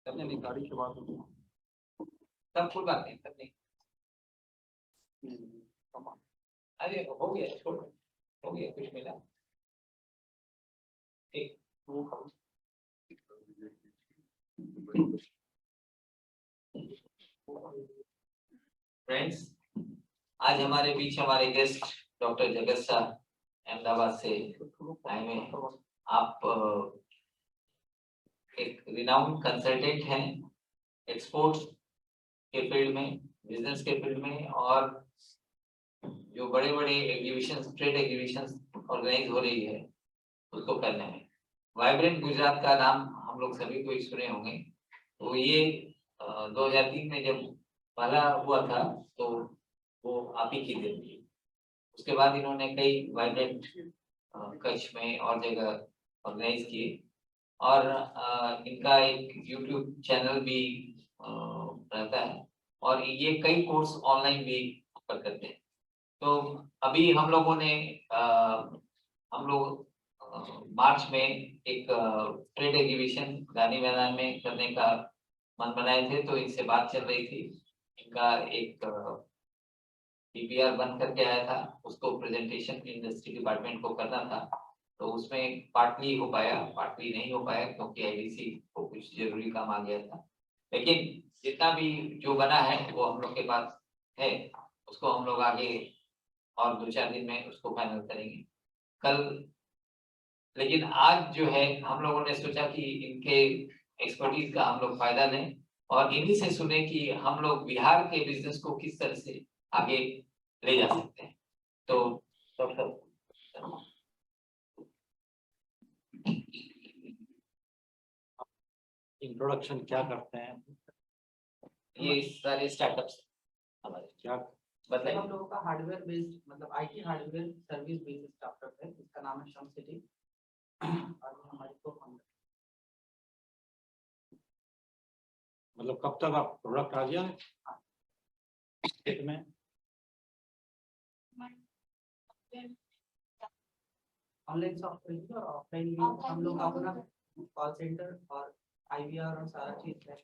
करने नहीं, गाड़ी के बाद तब कोई बात नहीं, तब नहीं। अरे हो गया, छोड़, हो गया, कुछ मिला ठीक। फ्रेंड्स, आज हमारे बीच हमारे गेस्ट डॉक्टर जगत शाह अहमदाबाद से आए हुए हैं। आप एक रिनाउंड कंसल्टेंट हैं एक्सपोर्ट्स के फील्ड में, बिजनेस के फील्ड में, और जो बड़े बड़े एग्जीबिशन, ट्रेड एग्जीबिशन ऑर्गेनाइज हो रही है उसको करने में। वाइब्रेंट गुजरात का नाम हम लोग सभी को सुने होंगे। तो ये 2003 में जब पहला हुआ था तो वो आप ही की देन थी। उसके बाद इन्होंने कई वाइब्रेंट कच्छ में और जगह ऑर्गेनाइज किए, और इनका एक यूट्यूब चैनल भी रहता है, और ये कई कोर्स ऑनलाइन भी ऑफर करते हैं। तो अभी हम लोगों ने हम लोग मार्च में एक ट्रेड एग्जीबिशन गांधी मैदान में करने का मन बनाए थे। तो इनसे बात चल रही थी, इनका एक पीपीआर बन करके आया था, उसको प्रेजेंटेशन इंडस्ट्री डिपार्टमेंट को करना था। तो उसमें पार्टली हो पाया, पार्टली नहीं हो पाया क्योंकि आईडीसी को कुछ जरूरी काम आ गया था। लेकिन जितना भी जो बना है वो हम लोग के पास है, उसको हम लोग आगे और 2-4 दिन में उसको फाइनल करेंगे कल। लेकिन आज जो है हम लोगों ने सोचा कि इनके एक्सपर्टीज का हम लोग फायदा लें और इन्हीं से सुने कि हम लोग बिहार के बिजनेस को किस तरह से आगे ले जा सकते हैं। तो डॉक्टर इंट्रोडक्शन क्या करते हैं? ये सारे स्टार्टअप्स हमारे क्या बताइए। हम लोगों का हार्डवेयर बेस्ड, मतलब IT hardware service based startup है, इसका नाम है शम सिटी। और हमारी को मतलब कब तक आप प्रोडक्ट आ गया है स्टेट में? ऑनलाइन सॉफ्टवेयर और ऑफलाइन भी हम लोग अपना कॉल सेंटर और आईवीआर और सारा चीज है।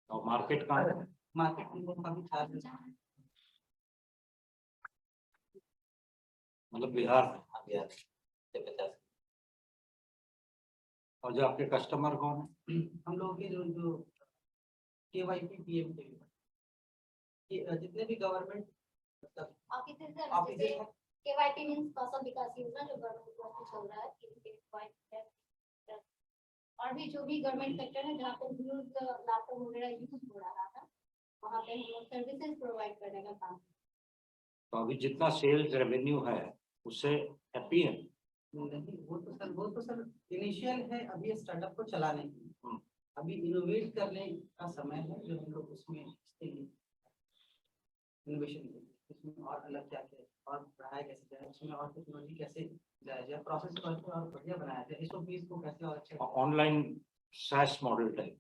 और मार्केट कहाँ है? मार्केट में काफी चार्जेस मतलब बिहार में। बिहार से 50। और जो आपके कस्टमर कौन है? हम लोगों के जो केवाईपी पीएम के जितने भी गवर्नमेंट ऑफिस है। केवाईपी मींस कौशल विकास योजना जो गवर्नमेंट को चल रहा है, और भी जो भी गवर्नमेंट सेक्टर है जहाँ पे यूज लैपटॉप वगैरह यूज हो रहा था, वहाँ पे हम लोग सर्विसेज प्रोवाइड करने का काम। तो अभी जितना सेल्स रेवेन्यू है उससे हैप्पी है? नहीं, वो तो सर इनिशियल है अभी स्टार्टअप को चलाने की। अभी इनोवेट करने का समय है, जो हम लोग उसमें इनोवेशन इसमें और अलग क्या क्या और बढ़ाया कैसे जाए, उसमें और टेक्नोलॉजी कैसे लाया जाए, प्रोसेस को और बढ़िया बनाया जाए, एसओपीज को कैसे और अच्छा online SaaS model type,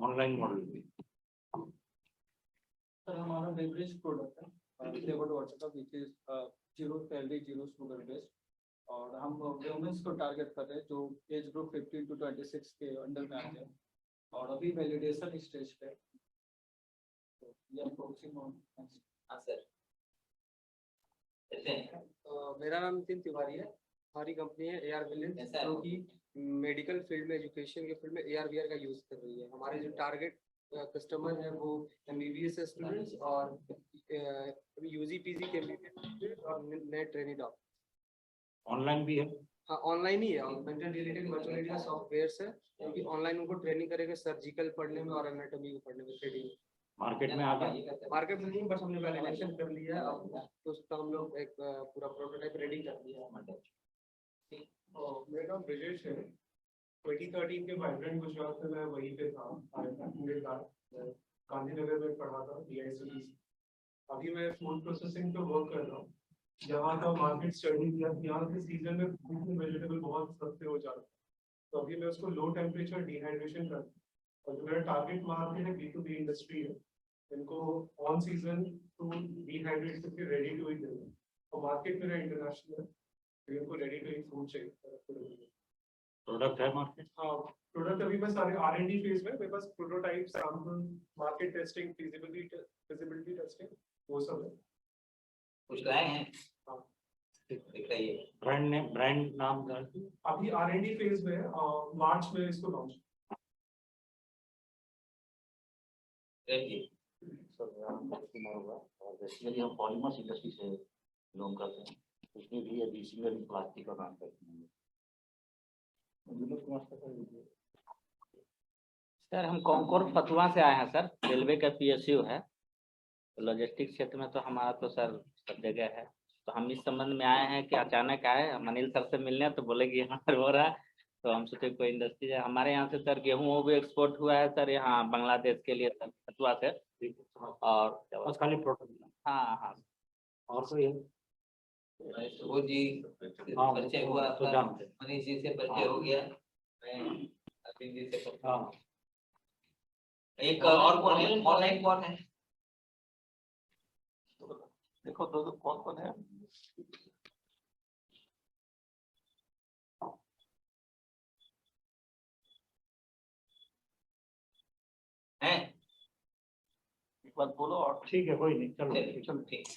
online model भी। सर हमारा बेवरेज प्रोडक्ट है फ्लेवर्ड वाटर का, which is 0 calorie 0 sugar based, और हम वुमेन्स को टारगेट कर रहे हैं जो एज ग्रुप 15 to 26 के अंडर में आ जाए, और अभी वैलिडेशन स्टेज पे। तो ये फोकसिंग ऑन। हाँ सर, मेरा नाम नितिन तिवारी है। हमारी कंपनी है AR Brilliant, जो कि मेडिकल फील्ड में, एजुकेशन के फील्ड में AR/VR का यूज कर रही है। हमारे जो टारगेट कस्टमर है वो MBBS स्टूडेंट्स और UG PG के MBBS और नए ट्रेनिंग डॉक्टर। ऑनलाइन भी है? हाँ, ऑनलाइन ही है। मेंटल रिलेटेड वर्चुअल का सॉफ्टवेयर है, क्योंकि ऑनलाइन उनको ट्रेनिंग करेंगे सर्जिकल पढ़ने में और एनाटॉमी को पढ़ने में, थ्रेडिंग। मार्केट में आ गया? मार्केट में नहीं, बस हमने वैलिडेशन कर लिया है। अब तो उसका हम लोग एक पूरा प्रोटोटाइप रेडी कर दिया है। मेरा नाम ब्रिजेश है। 2013 के वाइब्रेंट गुजरात में मैं वहीं पे था, गांधीनगर में पढ़ा था DIC। अभी मैं फूड प्रोसेसिंग पे वर्क कर रहा हूँ। यहाँ का मार्केट स्टडी किया, यहाँ के सीजन में फ्रूट एंड वेजिटेबल बहुत सस्ते हो जा रहे हैं, तो अभी मैं उसको लो टेम्परेचर डिहाइड्रेशन करता हूँ। और जो मेरा टारगेट मार्केट है B2B इंडस्ट्री है, इनको ऑन सीजन टू डिहाइड्रेट करके रेडी टू ईट देना। और मार्केट मेरा इंटरनेशनल है, इनको रेडी टू ईट फूड चाहिए। प्रोडक्ट है मार्केट? हाँ, प्रोडक्ट अभी मैं सारे R&D फेज में, मेरे पास prototype, sample, market testing, feasibility testing, वो सब है। कुछ लाए हैं? हाँ। दिखाइए। ब्रांड नाम क्या है? अभी R&D फेज में है, मार्च में इसको लॉन्च। सर मेरा नाम अजय कुमार हुआ और बेसिकली हम पॉलीमर्स इंडस्ट्री से बिलोंग करते हैं। उसमें भी अभी सिंगल यूज प्लास्टिक का काम करते हैं। सर हम कौनकोर फतुआ से आए हैं सर, रेलवे का PSU है। लॉजिस्टिक क्षेत्र में तो हमारा तो सर सब जगह है, तो हम इस संबंध में आए हैं कि अचानक आए हम अनिल सर से मिलने, तो बोले कि यहाँ पर हो रहा है, तो हम सोचे कोई इंडस्ट्री है हमारे यहाँ से सर। गेहूँ भी एक्सपोर्ट हुआ है सर यहाँ बांग्लादेश के लिए सर, फतुआ से। और बस खाली प्रोडक्ट। हाँ हाँ और कोई है? वो जी हाँ, परिचय हुआ तो आपका, जानते हैं। मनीष जी से परिचय हो गया, मैं अरविंद जी से परिचय। हाँ एक और कौन है? ऑनलाइन कौन है? देखो तो कौन कौन है? हैं? एक बात बोलो और ठीक है, कोई नहीं, चलो चलिए, चलो। ठीक।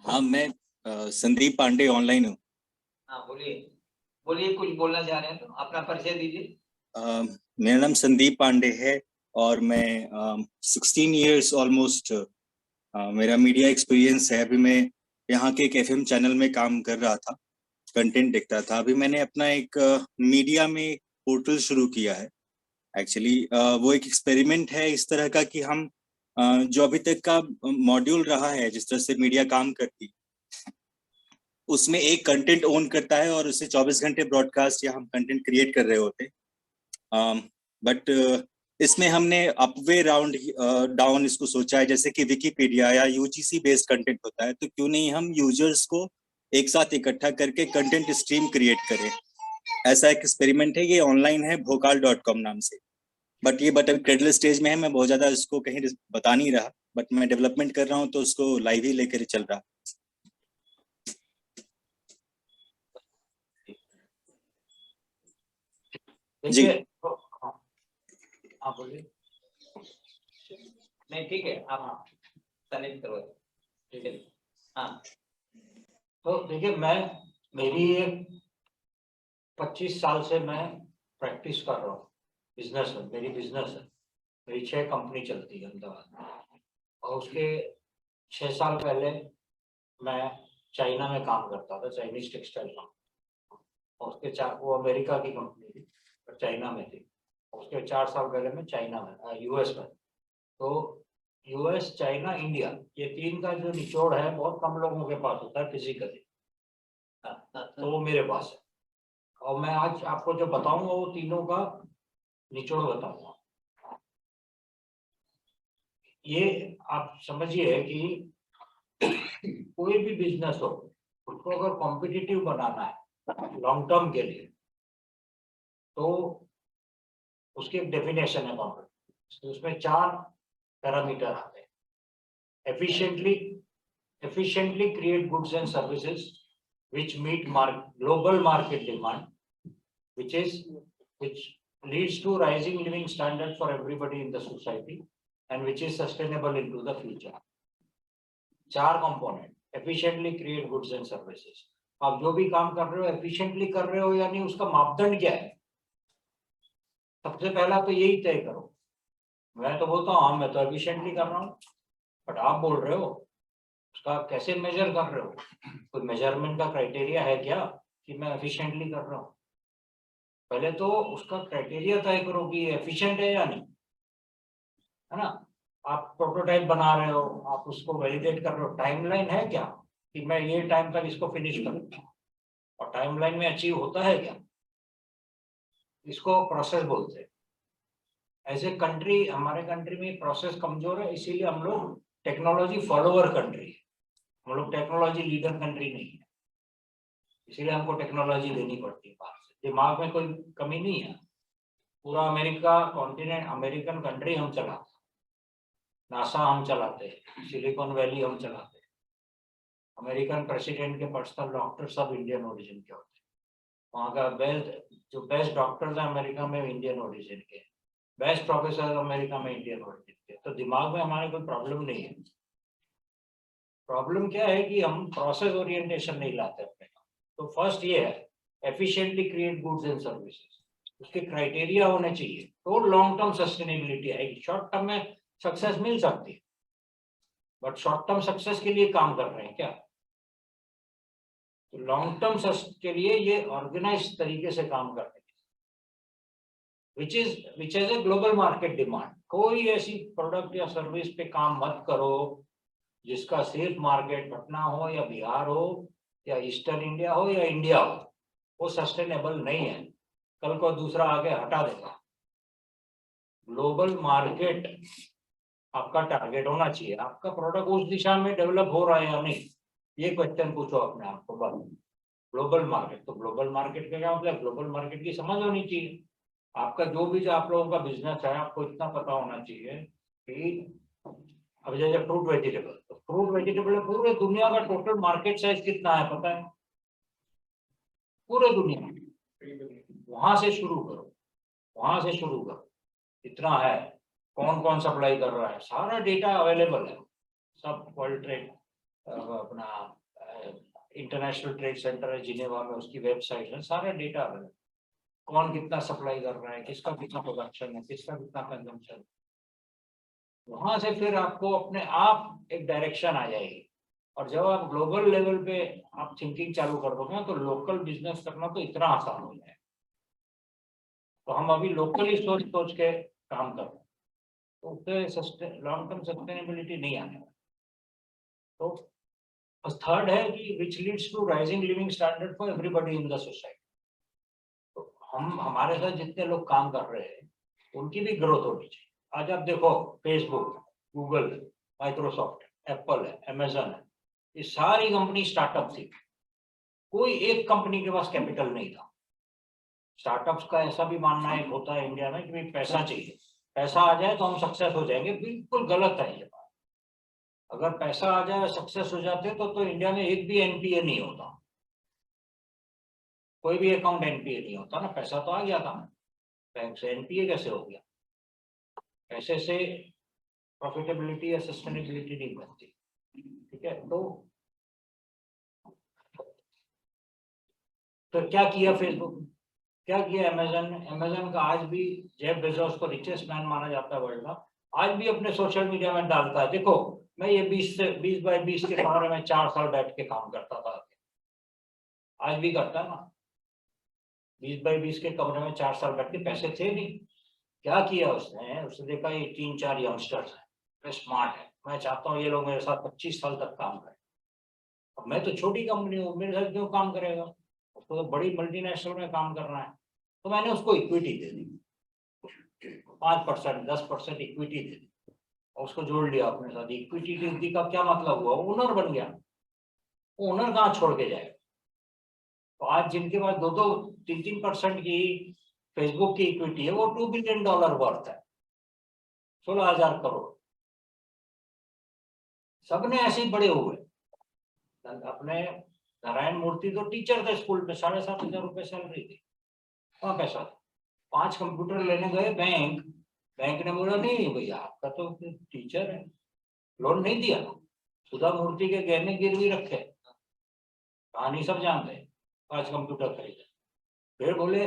हाँ, मैं संदीप पांडे ऑनलाइन हूँ। हाँ बोलिए, बोलिए, कुछ बोलना चाह रहे हैं तो अपना परिचय दीजिए। मेरा नाम संदीप पांडे है और मैं 16 इयर्स ऑलमोस्ट मेरा मीडिया एक्सपीरियंस है। अभी मैं यहाँ के एक FM चैनल में काम कर रहा था, कंटेंट देखता था। अभी मैंने अपना एक मीडिया में पोर्टल शुरू किया है। एक्चुअली वो एक एक्सपेरिमेंट है इस तरह का कि हम जो अभी तक का मॉड्यूल रहा है, जिस तरह से मीडिया काम करती, उसमें एक कंटेंट ओन करता है और उसे 24 घंटे ब्रॉडकास्ट या हम कंटेंट क्रिएट कर रहे होते। बट इसमें हमने अपवे राउंड डाउन इसको सोचा है, जैसे कि विकिपीडिया या UGC बेस्ड कंटेंट होता है, तो क्यों नहीं हम यूजर्स को एक साथ इकट्ठा करके कंटेंट स्ट्रीम क्रिएट करें। ऐसा एक एक्सपेरिमेंट है, ये ऑनलाइन है vocal.com नाम से। बट ये अभी क्रेडल स्टेज में है, मैं बहुत ज्यादा इसको कहीं बता नहीं रहा, बट मैं डेवलपमेंट कर रहा हूँ तो उसको लाइव ही लेकर चल रहा। देखिए हाँ बोलिए। नहीं ठीक है, आप कनेक्ट करो। ठीक है। हाँ तो देखिए मेरी 25 साल से मैं प्रैक्टिस कर रहा हूँ, बिजनेस है, मेरी बिजनेस है। मेरी 6 कंपनी चलती है अहमदाबाद में, और उसके 6 साल पहले मैं चाइना में काम करता था, चाइनीज टेक्सटाइल कंपनी। और उसके वो अमेरिका की कंपनी थी और चाइना में थी। उसके 4 साल पहले मैं चाइना में US में। तो US, चाइना, इंडिया, ये 3 का जो निचोड़ है बहुत कम लोगों के पास होता है फिजिकली, तो वो मेरे पास है। और मैं आज आपको जो बताऊंगा वो तीनों का निचोड़ बताऊंगा। ये आप समझिए कि कोई भी बिजनेस हो, उसको अगर कॉम्पिटिटिव बनाना है लॉन्ग टर्म के लिए, तो उसकी एक डेफिनेशन है कॉम्पिटिटिव। तो उसमें 4 पैरामीटर आते हैं। efficiently create goods and services which meet global market demand, which leads to rising living standard for everybody in the society, and which is sustainable into the future. 4 component, efficiently create goods and services। आप जो भी काम कर रहे हो efficiently कर रहे हो या नहीं, उसका मापदंड क्या है? सबसे पहला तो यही तय करो। मैं तो बोलता हूँ हाँ मैं तो efficiently कर रहा हूँ, बट आप बोल रहे हो उसका कैसे मेजर कर रहे हो? कोई मेजरमेंट का क्राइटेरिया है क्या कि मैं efficiently कर रहा हूँ? पहले तो उसका क्राइटेरिया तय करो कि एफिशिएंट है या नहीं, है ना। आप प्रोटोटाइप बना रहे हो, आप उसको वैलिडेट कर रहे हो, टाइमलाइन है क्या कि मैं ये टाइम तक इसको फिनिश करूंगा, और टाइमलाइन में अचीव होता है क्या? इसको प्रोसेस बोलते हैं। ऐसे कंट्री, हमारे कंट्री में प्रोसेस कमजोर है, इसीलिए हम लोग टेक्नोलॉजी फॉलोअर कंट्री है, हम लोग टेक्नोलॉजी लीडर कंट्री नहीं है। इसीलिए हमको टेक्नोलॉजी लेनी पड़ती है बाहर से। दिमाग में कोई कमी नहीं है, पूरा अमेरिका कॉन्टिनेंट, अमेरिकन कंट्री हम चलाते हैं, नासा हम चलाते हैं, सिलिकॉन वैली हम चलाते हैं, अमेरिकन प्रेसिडेंट के पर्सनल डॉक्टर सब इंडियन ओरिजिन के होते हैं। वहाँ का बेस्ट डॉक्टर्स हैं अमेरिका में इंडियन ओरिजिन के, बेस्ट प्रोफेसर अमेरिका में इंडियन ओरिजिन के। तो दिमाग में हमारे कोई प्रॉब्लम नहीं है। प्रॉब्लम क्या है कि हम प्रोसेस ओरिएंटेशन नहीं लाते अपने काम। तो फर्स्ट ये है efficiently create goods and services, उसके क्राइटेरिया होने चाहिए तो लॉन्ग टर्म सस्टेनेबिलिटी आएगी। शॉर्ट टर्म में सक्सेस मिल सकती है, बट शॉर्ट टर्म सक्सेस के लिए काम कर रहे हैं क्या? तो लॉन्ग टर्म के लिए ये ऑर्गेनाइज तरीके से काम कर रहे हैं, which is a global market demand. कोई ऐसी प्रोडक्ट या सर्विस पे काम मत करो जिसका सिर्फ मार्केट पटना हो या बिहार हो या ईस्टर्न इंडिया हो या इंडिया हो, वो सस्टेनेबल नहीं है। कल को दूसरा आगे हटा देगा। ग्लोबल मार्केट आपका टारगेट होना चाहिए। आपका प्रोडक्ट उस दिशा में डेवलप हो रहा है या नहीं, ये क्वेश्चन पूछो अपने आप को। बस ग्लोबल मार्केट, तो ग्लोबल मार्केट का क्या मतलब? ग्लोबल मार्केट की समझ होनी चाहिए। आपका जो भी आप लोगों का बिजनेस है, आपको इतना पता होना चाहिए कि अब जैसे फ्रूट वेजिटेबल, तो फ्रूट वेजिटेबल पूरे दुनिया का टोटल मार्केट साइज कितना है पता है? पूरे दुनिया में। वहां से शुरू करो, वहां से शुरू करो, कितना है, कौन कौन सप्लाई कर रहा है, सारा डेटा अवेलेबल है। सब वर्ल्ड ट्रेड अपना इंटरनेशनल ट्रेड सेंटर है जिनेवा में, उसकी वेबसाइट है, सारा डेटा अवेलेबल। कौन कितना सप्लाई कर रहा है, किसका कितना प्रोडक्शन है, किसका कितना कंजम्पशन। वहां से फिर आपको अपने आप एक डायरेक्शन आ जाएगी। और जब आप ग्लोबल लेवल पे आप थिंकिंग चालू कर दोगे तो लोकल बिजनेस करना तो इतना आसान हो जाए। तो हम अभी लोकली सोच सोच के काम कर रहे हैं, तो उससे लॉन्ग टर्म सस्टेनेबिलिटी नहीं आने वाली। तो थर्ड है कि which leads to rising living standard for everybody in the society. तो हम हमारे साथ जितने लोग काम कर रहे हैं उनकी भी ग्रोथ होनी चाहिए। आज आप देखो फेसबुक, गूगल, माइक्रोसॉफ्ट, एप्पल है, अमेजन है, ये सारी कंपनी स्टार्टअप थी। कोई एक कंपनी के पास कैपिटल नहीं था। स्टार्टअप्स का ऐसा भी मानना एक होता है इंडिया में कि भाई पैसा चाहिए, पैसा आ जाए तो हम सक्सेस हो जाएंगे। बिल्कुल गलत है ये बात। अगर पैसा आ जाए सक्सेस हो जाते तो इंडिया में एक भी एनपीए नहीं होता, कोई भी अकाउंट एनपीए नहीं होता ना। पैसा तो आ गया था बैंक से, एनपीए कैसे हो गया? पैसे से प्रॉफिटेबिलिटी या सस्टेनेबिलिटी नहीं बनती। ठीक है, तो क्या किया फेसबुक, क्या किया अमेजन ने? अमेजन का आज भी जेफ बेजोस को रिचेस्ट मैन माना जाता है वर्ल्ड का, आज भी अपने सोशल मीडिया में डालता है, देखो मैं ये 20 बाय 20 के कमरे में 4 साल बैठ के काम करता था। आज भी करता है ना, 20 बाय 20 के कमरे में 4 साल बैठ के। पैसे थे नहीं, क्या किया उसने? उसने देखा ये 3-4 यंगस्टर्स हैं, वे स्मार्ट है, मैं चाहता हूँ ये लोग मेरे साथ 25 साल तक काम करें। अब मैं तो छोटी कंपनी हूँ, मेरे साथ क्यों काम करेगा? उसको तो बड़ी मल्टीनेशनल में काम करना है। तो मैंने उसको इक्विटी दे दी, 5%, 10% इक्विटी दे दी और उसको जोड़ लिया अपने साथ। इक्विटी दी का क्या मतलब हुआ? ओनर बन गया। ओनर कहाँ छोड़ के जाएगा? तो आज जिनके पास 2-2, 3-3% की फेसबुक की इक्विटी है, वो $2 बिलियन वर्थ है, 16,000 करोड़। सबने ऐसे ही बड़े हुए। अपने नारायण मूर्ति तो टीचर थे स्कूल में, 7,500 रुपए सैलरी थी, वहाँ पैसा था। 5 कंप्यूटर लेने गए बैंक ने बोला नहीं भैया आपका तो टीचर है, लोन नहीं दिया। सुधा मूर्ति के गहने गिरवी रखे, कहानी सब जानते हैं, 5 कंप्यूटर खरीदे। फिर बोले,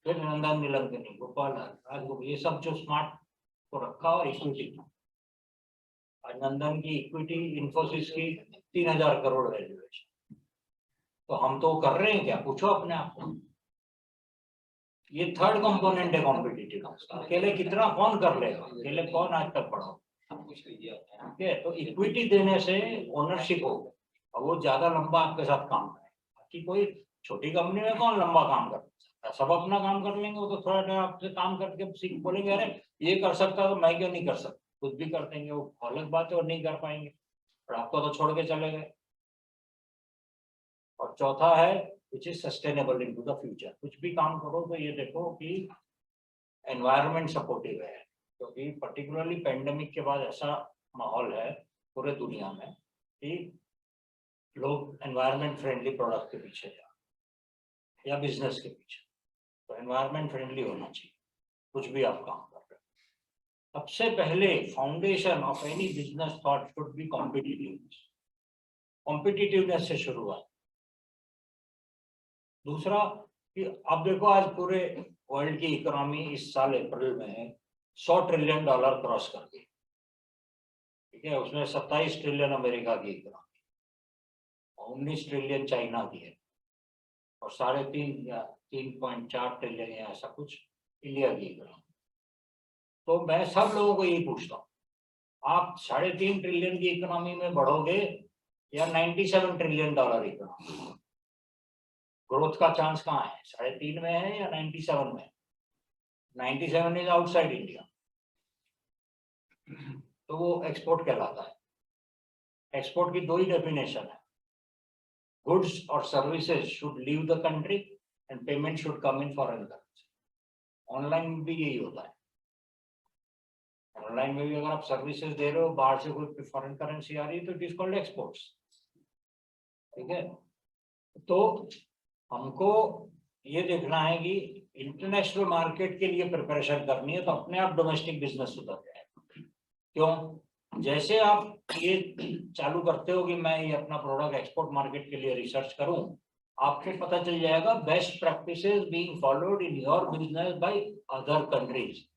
फिर नंदन नीलंकनी, गोपाल राज, ये सब जो स्मार्ट को रखा और इक्विटी। आज नंदन की इक्विटी इन्फोसिस की 3,000 करोड़ वैल्यूएशन। तो हम तो कर रहे हैं क्या? पूछो अपने आप को। ये थर्ड कंपोनेंट है कॉम्पिटिटिव। अकेले कितना कौन कर लेगा? अकेले कौन आज तक बढ़ा? ठीक है, तो इक्विटी देने से ओनरशिप हो और वो ज्यादा लंबा आपके साथ काम करे। बाकी कोई छोटी कंपनी में कौन लंबा काम कर सकता है? सब अपना काम कर लेंगे, वो तो थोड़ा टाइम आपसे काम करके सीख बोलेंगे अरे ये कर सकता तो मैं क्यों नहीं कर सकता, खुद भी कर देंगे, वो अलग बात है, और नहीं कर पाएंगे और आपको तो छोड़ के चले गए। और चौथा है which is sustainable into the future. कुछ भी काम करो तो ये देखो कि एनवायरनमेंट सपोर्टिव है, क्योंकि पर्टिकुलरली पेंडेमिक के बाद ऐसा माहौल है पूरे दुनिया में कि लोग एनवायरनमेंट फ्रेंडली प्रोडक्ट के पीछे जा या बिजनेस के पीछे, तो एनवायरनमेंट फ्रेंडली होना चाहिए कुछ भी आप काम कर रहे हो। सबसे पहले foundation of any business thought should be competitiveness, competitiveness से शुरुआत। दूसरा कि अब देखो आज पूरे वर्ल्ड की इकोनॉमी इस साल अप्रैल में $100 ट्रिलियन क्रॉस कर गई, ठीक है। उसमें 27 ट्रिलियन अमेरिका की इकोनॉमी, 19 ट्रिलियन चाइना की है, और 3.5 या 3.4 ट्रिलियन या ऐसा कुछ इंडिया की इकोनॉमी। तो मैं सब लोगों को यही पूछता हूँ, आप 3.5 ट्रिलियन की इकोनॉमी में बढ़ोगे या 97 ट्रिलियन डॉलर इकोनॉमी? ग्रोथ का चांस कहाँ है? 3.5 में है या 97 में? 97 इज आउटसाइड इंडिया, तो वो एक्सपोर्ट कहलाता है। एक्सपोर्ट की दो ही डेफिनेशन है, गुड्स और services should leave the country and payment should come in foreign currency. Online में भी यही होता है, ऑनलाइन में भी अगर आप सर्विसेज दे रहे हो, बाहर से कोई फॉरेन करेंसी आ रही है तो इट इज कॉल्ड एक्सपोर्ट्स, ठीक है। तो हमको ये देखना है कि इंटरनेशनल मार्केट के लिए प्रिपरेशन करनी है, तो अपने आप डोमेस्टिक बिजनेस सुधर जाएगा। क्यों? जैसे आप ये चालू करते हो कि मैं ये अपना प्रोडक्ट एक्सपोर्ट मार्केट के लिए रिसर्च करूं, आपको पता चल जाएगा best practices being followed in your business by other countries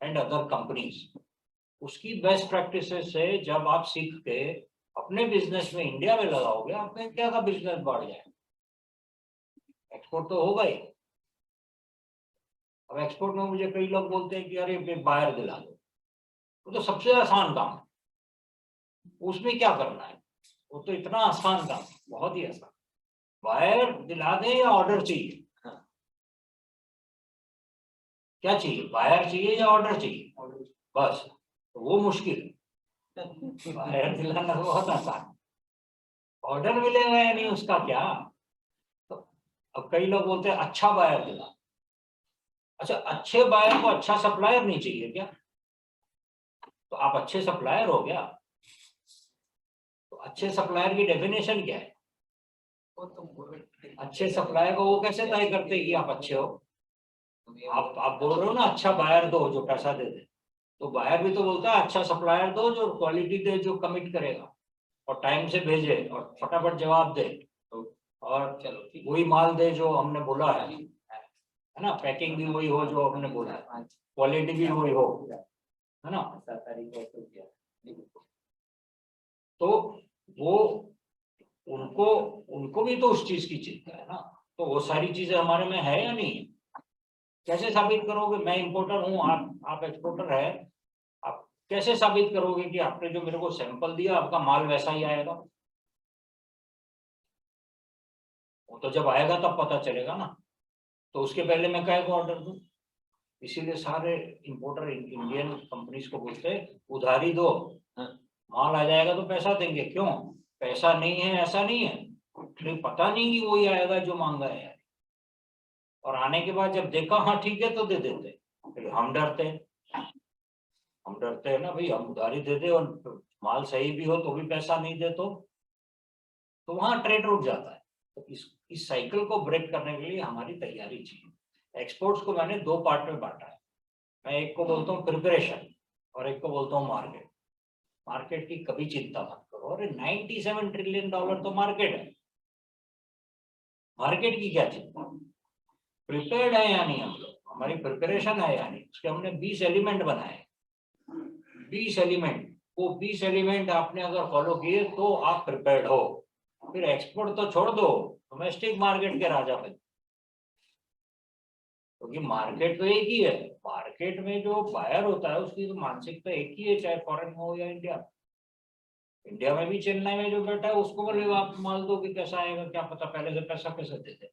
and other companies. उसकी बेस्ट प्रैक्टिसेस से जब आप सीख के अपने बिजनेस में इंडिया में लगाओगे, आपका इंडिया का बिजनेस बढ़ जाएगा, एक्सपोर्ट तो होगा ही। अब एक्सपोर्ट में मुझे कई लोग बोलते हैं कि अरे बायर दिला दो, वो तो सबसे आसान काम है, उसमें क्या करना है? वो तो इतना आसान काम है, बहुत ही आसान। बायर दिला दें या ऑर्डर चाहिए? क्या चाहिए? बायर चाहिए या ऑर्डर चाहिए? बस, तो वो मुश्किल है। बायर दिलाना बहुत आसान, ऑर्डर मिलेगा या नहीं उसका क्या? तो अब कई लोग बोलते हैं अच्छा बायर दिला। अच्छा, अच्छे बायर को अच्छा सप्लायर नहीं चाहिए क्या? तो आप अच्छे सप्लायर हो गया। तो अच्छे सप्लायर की डेफिनेशन क्या है? अच्छे सप्लायर को वो कैसे तय करते कि आप अच्छे हो? आप बोल रहे हो ना अच्छा बायर दो जो पैसा दे दे, तो बायर भी तो बोलता है अच्छा सप्लायर दो जो क्वालिटी दे, जो कमिट करेगा और टाइम से भेजे और फटाफट जवाब दे, और चलो वही माल दे जो हमने बोला है ना, पैकिंग भी वही हो जो हमने बोला है, क्वालिटी भी वही हो, है ना। तो वो उनको भी तो उस चीज की चिंता है ना। तो वो सारी चीजें हमारे में है या नहीं? कैसे साबित करोगे? मैं इंपोर्टर हूँ, आप एक्सपोर्टर है, आप कैसे साबित करोगे कि आपने जो मेरे को सैंपल दिया आपका माल वैसा ही आएगा? वो तो जब आएगा तब पता चलेगा ना। तो उसके पहले मैं क्या को ऑर्डर दूं? इसीलिए सारे इंपोर्टर इंडियन कंपनीज को बोलते हैं उधारी दो, माल आ जाएगा तो पैसा देंगे। क्यों? पैसा नहीं है ऐसा नहीं है, फिर पता नहीं कि वही आएगा जो मांगा है, और आने के बाद जब देखा हाँ ठीक है तो दे देते। फिर हम डरते हैं ना भाई, हम उधारी दे दे और माल सही भी हो तो भी पैसा नहीं दे, तो वहां ट्रेड रुक जाता है। तो इस साइकिल को ब्रेक करने के लिए हमारी तैयारी चाहिए। एक्सपोर्ट्स को मैंने दो पार्ट में बांटा है। मैं एक को बोलता हूँ प्रिपरेशन और एक को बोलता हूँ मार्केट। मार्केट की कभी चिंता मत करो, अरे 97 ट्रिलियन डॉलर तो मार्केट है, मार्केट की क्या चिंता? प्रिपेयर्ड है या नहीं हम लोग, हमारी प्रिपरेशन है या नहीं? उसके हमने 20 एलिमेंट बनाए, 20 एलिमेंट, वो 20 एलिमेंट आपने अगर फॉलो किए तो आप प्रिपेयर्ड हो। फिर एक्सपोर्ट तो छोड़ दो, डोमेस्टिक मार्केट के राजा बन, क्योंकि मार्केट तो एक ही है। मार्केट में जो बायर होता है उसकी तो मानसिकता एक ही है, चाहे फॉरेन में हो या इंडिया। इंडिया में भी चेन्नई में जो बैठा है उसको बोले आप माल दो कि कैसा आएगा क्या पता, पहले से पैसा कैसे देते।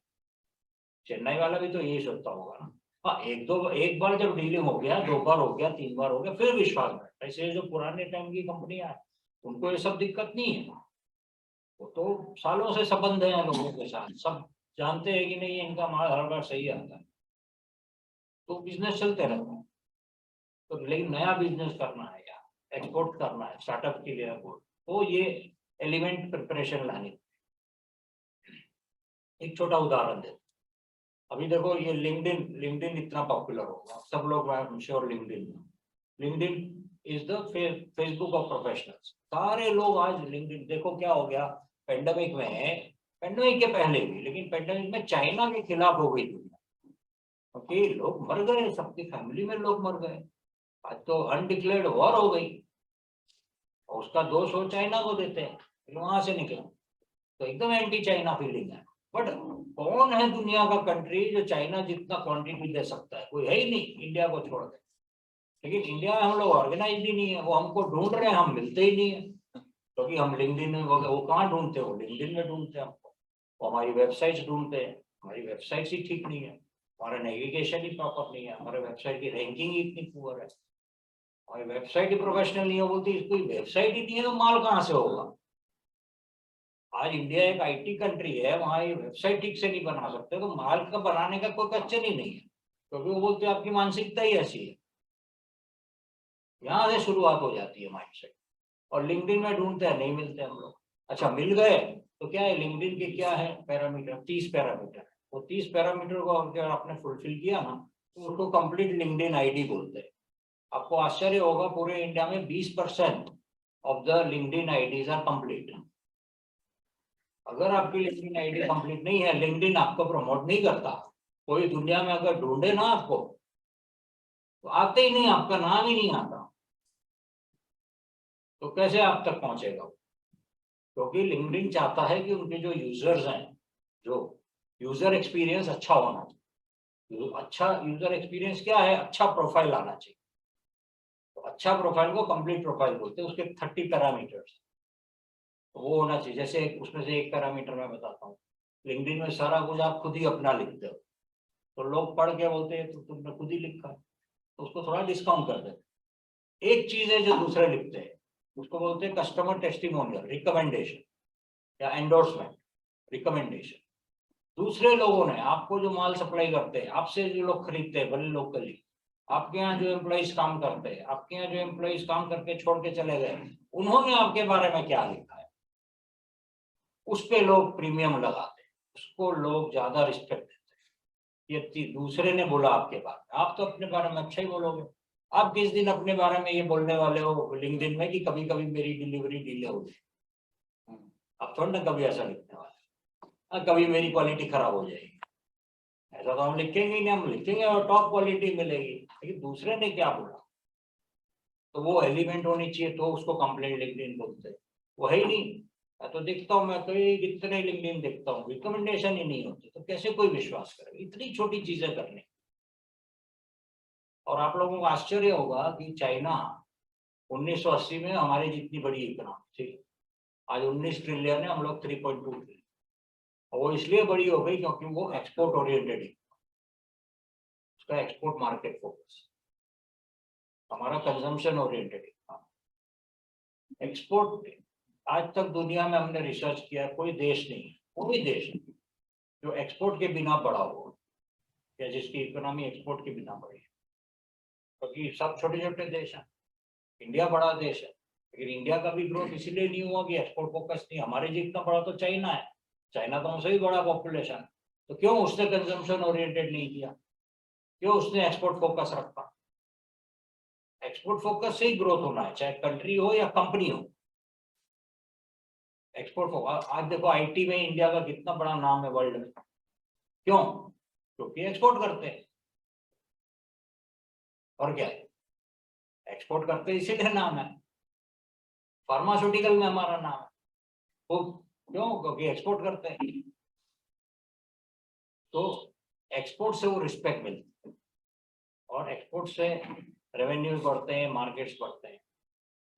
चेन्नई वाला भी तो यही सोचता होगा ना। हाँ, एक बार जब डीलिंग हो गया, 2 बार हो गया, 3 बार हो गया, फिर विश्वास बैठता है। इसलिए जो पुराने टाइम की कंपनियां है उनको ये सब दिक्कत नहीं है, वो तो सालों से संबंध है लोगों के साथ, सब जानते हैं कि नहीं इनका माल हर बार सही आता है, तो बिजनेस चलते रहता है। तो लेकिन नया बिजनेस करना है या एक्सपोर्ट करना है स्टार्टअप के लिए, तो ये एलिमेंट प्रिपरेशन लानी एक छोटा उदाहरण दे, अभी देखो ये लिंक्डइन इतना पॉपुलर हो गया, सब लोग I am sure LinkedIn is the Facebook of professionals. सारे लोग आज लिंक्डइन, देखो क्या हो गया पेंडेमिक में, पेंडेमिक के पहले भी, लेकिन पेंडेमिक में चाइना के खिलाफ हो गई दुनिया, क्योंकि लोग मर गए, सबकी फैमिली में लोग मर गए। आज तो अनडिक्लेयर्ड वॉर हो गई और उसका दोष वो चाइना को देते हैं, वहां से निकला, तो एकदम एंटी चाइना फीलिंग है। बट कौन है दुनिया का कंट्री जो चाइना जितना क्वांटिटी दे सकता है? कोई है ही नहीं, इंडिया को छोड़ के। लेकिन इंडिया में हम लोग ऑर्गेनाइज ही नहीं है, वो हमको ढूंढ रहे हैं, हम मिलते ही नहीं है, क्योंकि हम लिंक्डइन में, वो कहाँ ढूंढते हो, लिंक्डइन में ढूंढते हैं हमको, वो हमारी वेबसाइट्स ढूंढते हैं, हमारी वेबसाइट्स ही ठीक नहीं है, हमारा नेविगेशन ही प्रॉपर नहीं है, हमारे वेबसाइट की रैंकिंग ही इतनी पुअर है, हमारी वेबसाइट ही प्रोफेशनल नहीं है। बोलती कोई वेबसाइट ही नहीं है तो माल कहाँ से होगा? आज इंडिया एक आईटी कंट्री है, वहाँ ये वेबसाइट ठीक से नहीं बना सकते, तो माल का बनाने का कोई क्वेश्चन ही नहीं है, क्योंकि वो बोलते हैं आपकी मानसिकता ही ऐसी है। यहाँ से शुरुआत हो जाती है माइंडसेट। और लिंक्डइन में ढूंढते हैं, नहीं मिलते हम लोग। अच्छा मिल गए तो क्या है, लिंक्डइन के क्या है पैरामीटर, 30 पैरामीटर। वो 30 पैरामीटर को अगर आपने फुलफिल किया ना, तो उसको कंप्लीट लिंक्डइन आईडी बोलते हैं। आपको आश्चर्य होगा, पूरे इंडिया में 20% of the LinkedIn IDs are complete. अगर आपकी लिंक्डइन आईडी कंप्लीट नहीं है, लिंक्डइन आपको प्रमोट नहीं करता। कोई दुनिया में अगर ढूंढे ना आपको, तो आते ही नहीं, आपका नाम ही नहीं आता, तो कैसे आप तक पहुंचेगा? क्योंकि लिंक्डइन चाहता है कि उनके जो यूजर्स हैं, जो यूजर एक्सपीरियंस अच्छा होना चाहिए। अच्छा यूजर एक्सपीरियंस क्या है? अच्छा प्रोफाइल आना चाहिए। तो अच्छा प्रोफाइल को कंप्लीट प्रोफाइल बोलते हैं, उसके 30 पैरामीटर्स वो होना चाहिए। जैसे उसमें से एक पैरामीटर मैं बताता हूँ, लिंक्डइन में सारा कुछ आप खुद ही अपना लिखते हो, तो लोग पढ़ के बोलते हैं तो तुमने खुद ही लिखा, तो उसको थोड़ा डिस्काउंट कर देते। एक चीज है जो दूसरे लिखते हैं, उसको बोलते हैं कस्टमर टेस्टिमोनियल, रिकमेंडेशन या एंडोर्समेंट। रिकमेंडेशन दूसरे लोगों ने आपको जो माल सप्लाई करते हैं, आपसे जो लोग खरीदते हैं, भले लोकली, आपके यहाँ जो एम्प्लॉइज काम करते हैं, आपके यहाँ जो एम्प्लॉइज काम करके छोड़ के चले गए, उन्होंने आपके बारे में क्या लिखा है, उस पे लोग प्रीमियम लगाते हैं, उसको लोग ज्यादा रिस्पेक्ट देते हैं। ये दूसरे ने बोला आपके बारे में, आप तो अपने बारे में अच्छा ही बोलोगे। आप किस दिन अपने बारे में ये बोलने वाले हो लिंक्डइन में कि कभी कभी मेरी डिलीवरी डिले हो गई? आप थोड़ा ना कभी ऐसा लिखने वाले, कभी मेरी क्वालिटी खराब हो जाएगी, ऐसा तो हम लिखेंगे ही नहीं। हम लिखेंगे और टॉप क्वालिटी मिलेगी, लेकिन दूसरे ने क्या बोला, तो वो एलिमेंट होनी चाहिए, तो उसको कंप्लेंट लिंक्डइन बोलते हैं। वो है ही नहीं। मैं तो देखता हूँ, मैं कई कितने लिंक्डइन देखता हूँ, रिकमेंडेशन ही नहीं होती, तो कैसे कोई विश्वास करे इतनी छोटी चीजें करने। और आप लोगों को आश्चर्य होगा कि चाइना 1980 में हमारी जितनी बड़ी इकोनॉमी थी, आज 19 ट्रिलियन है, हम लोग 3.2 ट्रिलियन। वो इसलिए बड़ी हो गई क्योंकि वो एक्सपोर्ट ओरिएंटेड है, उसका एक्सपोर्ट मार्केट फोकस। हमारा कंजम्पशन ओरिएंटेड है, एक्सपोर्ट। आज तक दुनिया में हमने रिसर्च किया, कोई देश नहीं, कोई देश नहीं जो एक्सपोर्ट के बिना बढ़ा हो, या जिसकी इकोनॉमी एक्सपोर्ट के बिना बढ़ी, क्योंकि सब छोटे छोटे देश हैं। इंडिया बड़ा देश है, लेकिन इंडिया का भी ग्रोथ इसीलिए नहीं हुआ कि एक्सपोर्ट फोकस नहीं। हमारे जितना बड़ा तो चाइना है, चाइना तो हमसे भी बड़ा पॉपुलेशन, तो क्यों उसने कंजम्पशन ओरिएंटेड नहीं किया, क्यों उसने एक्सपोर्ट फोकस रखा? एक्सपोर्ट फोकस से ही ग्रोथ होना है, चाहे कंट्री हो या कंपनी हो। Export focus. आज देखो आईटी में इंडिया का कितना बड़ा नाम है वर्ल्ड में, क्यों? क्योंकि एक्सपोर्ट करते हैं। और क्या है, एक्सपोर्ट करते हैं इसीलिए नाम है। फार्मास्यूटिकल में हमारा नाम है, तो क्यों? क्योंकि एक्सपोर्ट करते हैं। तो एक्सपोर्ट से वो रिस्पेक्ट मिलती है, और एक्सपोर्ट से रेवेन्यू बढ़ते हैं, मार्केट्स बढ़ते हैं,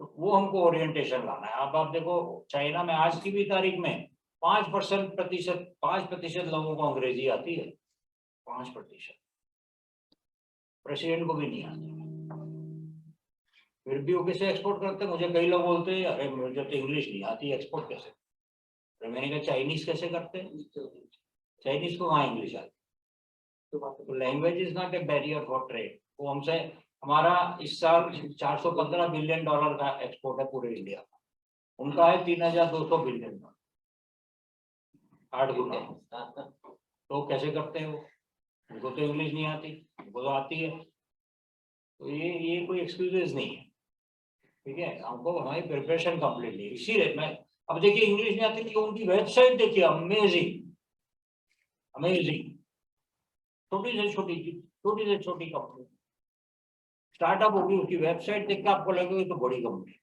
तो वो हमको ओरिएंटेशन लाना है। अब आप देखो चाइना में आज की भी तारीख में 5% लोगों को अंग्रेजी आती है, 5%। प्रेसिडेंट को भी नहीं आती, फिर भी वो कैसे एक्सपोर्ट करते हैं? मुझे कई लोग बोलते हैं अरे मुझे तो इंग्लिश नहीं आती, एक्सपोर्ट कैसे? तो मैंने कहा चाइनीज कैसे करते हैं? चाइनीज को वहाँ इंग्लिश आती, तो language is not a barrier for trade. वो हमसे, हमारा इस साल 415 बिलियन डॉलर का एक्सपोर्ट है पूरे इंडिया का, उनका है 3200 बिलियन डॉलर। 8 गुना। तो कैसे करते हैं वो? उनको तो इंग्लिश नहीं आती, उनको तो आती है। तो ये कोई एक्सक्यूजेस नहीं है, ठीक है। हमको हमारी प्रिपरेशन कंप्लीट नहीं, इसीलिए मैं अब देखिए इंग्लिश नहीं आती तो उनकी वेबसाइट देखिए, अमेजिंग अमेजिंग। छोटी से छोटी कंपनी स्टार्टअप होगी, उसकी वेबसाइट देख के आपको लगेगा तो बड़ी कंपनी।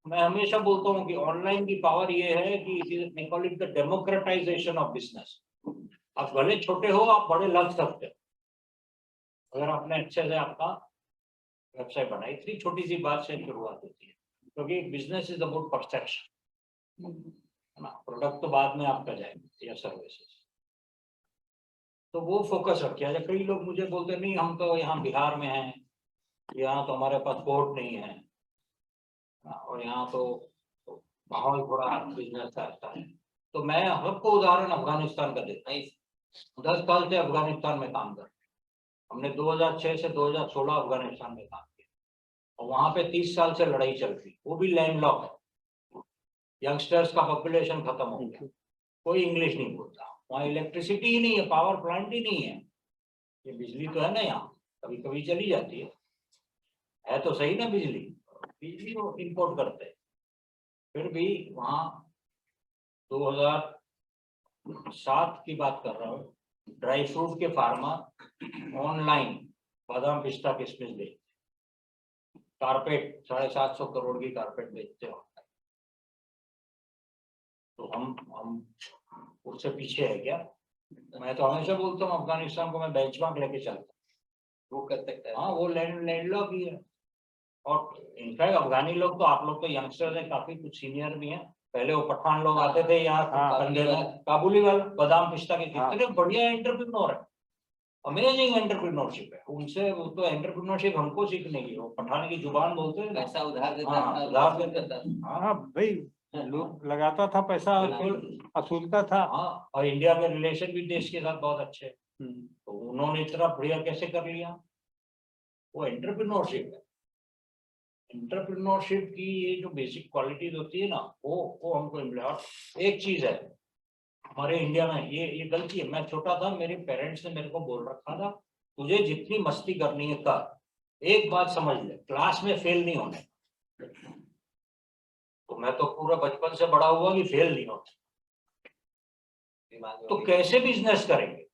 मैं हमेशा बोलता हूँ कि ऑनलाइन की पावर ये है कि it is I call it the democratisation of business. आप भले छोटे हो, आप बड़े लग सकते हो अगर आपने अच्छे से आपका वेबसाइट बनाई। इतनी छोटी सी बात से शुरुआत होती है, क्योंकि बिजनेस इज अबाउट परसेप्शन, है ना। प्रोडक्ट तो बाद में आपका जाएगा या सर्विसेज, तो वो फोकस रखिए। जब कई लोग मुझे बोलते नहीं हम तो यहाँ बिहार में हैं, यहाँ तो हमारे पास पोर्ट नहीं है, और यहाँ तो माहौल थोड़ा बिजनेस का अच्छा है, तो मैं सबको उदाहरण अफगानिस्तान का देता हूँ। 10 साल से अफगानिस्तान में काम कर रहे हैं। हमने 2006 से 2016 अफगानिस्तान में काम किया, और वहां पे 30 साल से लड़ाई चल रही, वो भी लैंडलॉक है। यंगस्टर्स का पॉपुलेशन खत्म हो गया, कोई इंग्लिश नहीं बोलता, वहाँ इलेक्ट्रिसिटी ही नहीं है, पावर प्लांट ही नहीं है। ये बिजली तो है ना, यहाँ कभी कभी चली जाती है तो सही ना। बिजली वो इंपोर्ट करते हैं, फिर भी वहाँ 2007 की बात कर रहा हूँ, ड्राई फ्रूट के फार्मर ऑनलाइन बादाम पिस्ता किशमिश बेचते, कारपेट 750 करोड़ की कारपेट बेचते हो। तो हम उससे पीछे है क्या? मैं तो हमेशा बोलता हूँ अफगानिस्तान को मैं बेंचमार्क लेके चलता हूँ, वो कर सकता है। हाँ वो लैंडलॉक ही है। और इनफैक्ट अफगानी लोग तो, आप लोग तो यंगस्टर्स हैं, काफी कुछ सीनियर भी हैं, पहले वो पठान लोग आते थे यहाँ, काबुली वाले बादाम पिस्ता के कितने बढ़िया एंटरप्रेन्योर है, अमेजिंग एंटरप्रेन्योरशिप है उनसे। वो तो एंटरप्रेन्योरशिप हमको सीखने की, वो पठान की जुबान बोलते हैं ना, पैसा उधार देता हाँ, था, उधार वसूल देता करता था। हाँ भाई लोग लगाता था पैसा, बिल्कुल असूलता था। हाँ। और इंडिया के रिलेशन भी देश के साथ बहुत अच्छे हैं, तो उन्होंने इतना बढ़िया कैसे कर लिया? वो एंटरप्रेन्योरशिप है। एंटरप्रेन्योरशिप की ये जो बेसिक क्वालिटीज होती है ना, वो हमको मिला। एक चीज है हमारे इंडिया में, ये गलती है। मैं छोटा था, मेरे पेरेंट्स ने मेरे को बोल रखा था, तुझे जितनी मस्ती करनी है कर, एक बात समझ ले, क्लास में फेल नहीं होने। तो मैं तो पूरा बचपन से बड़ा हुआ कि फेल नहीं होता, तो कैसे बिजनेस करेंगे?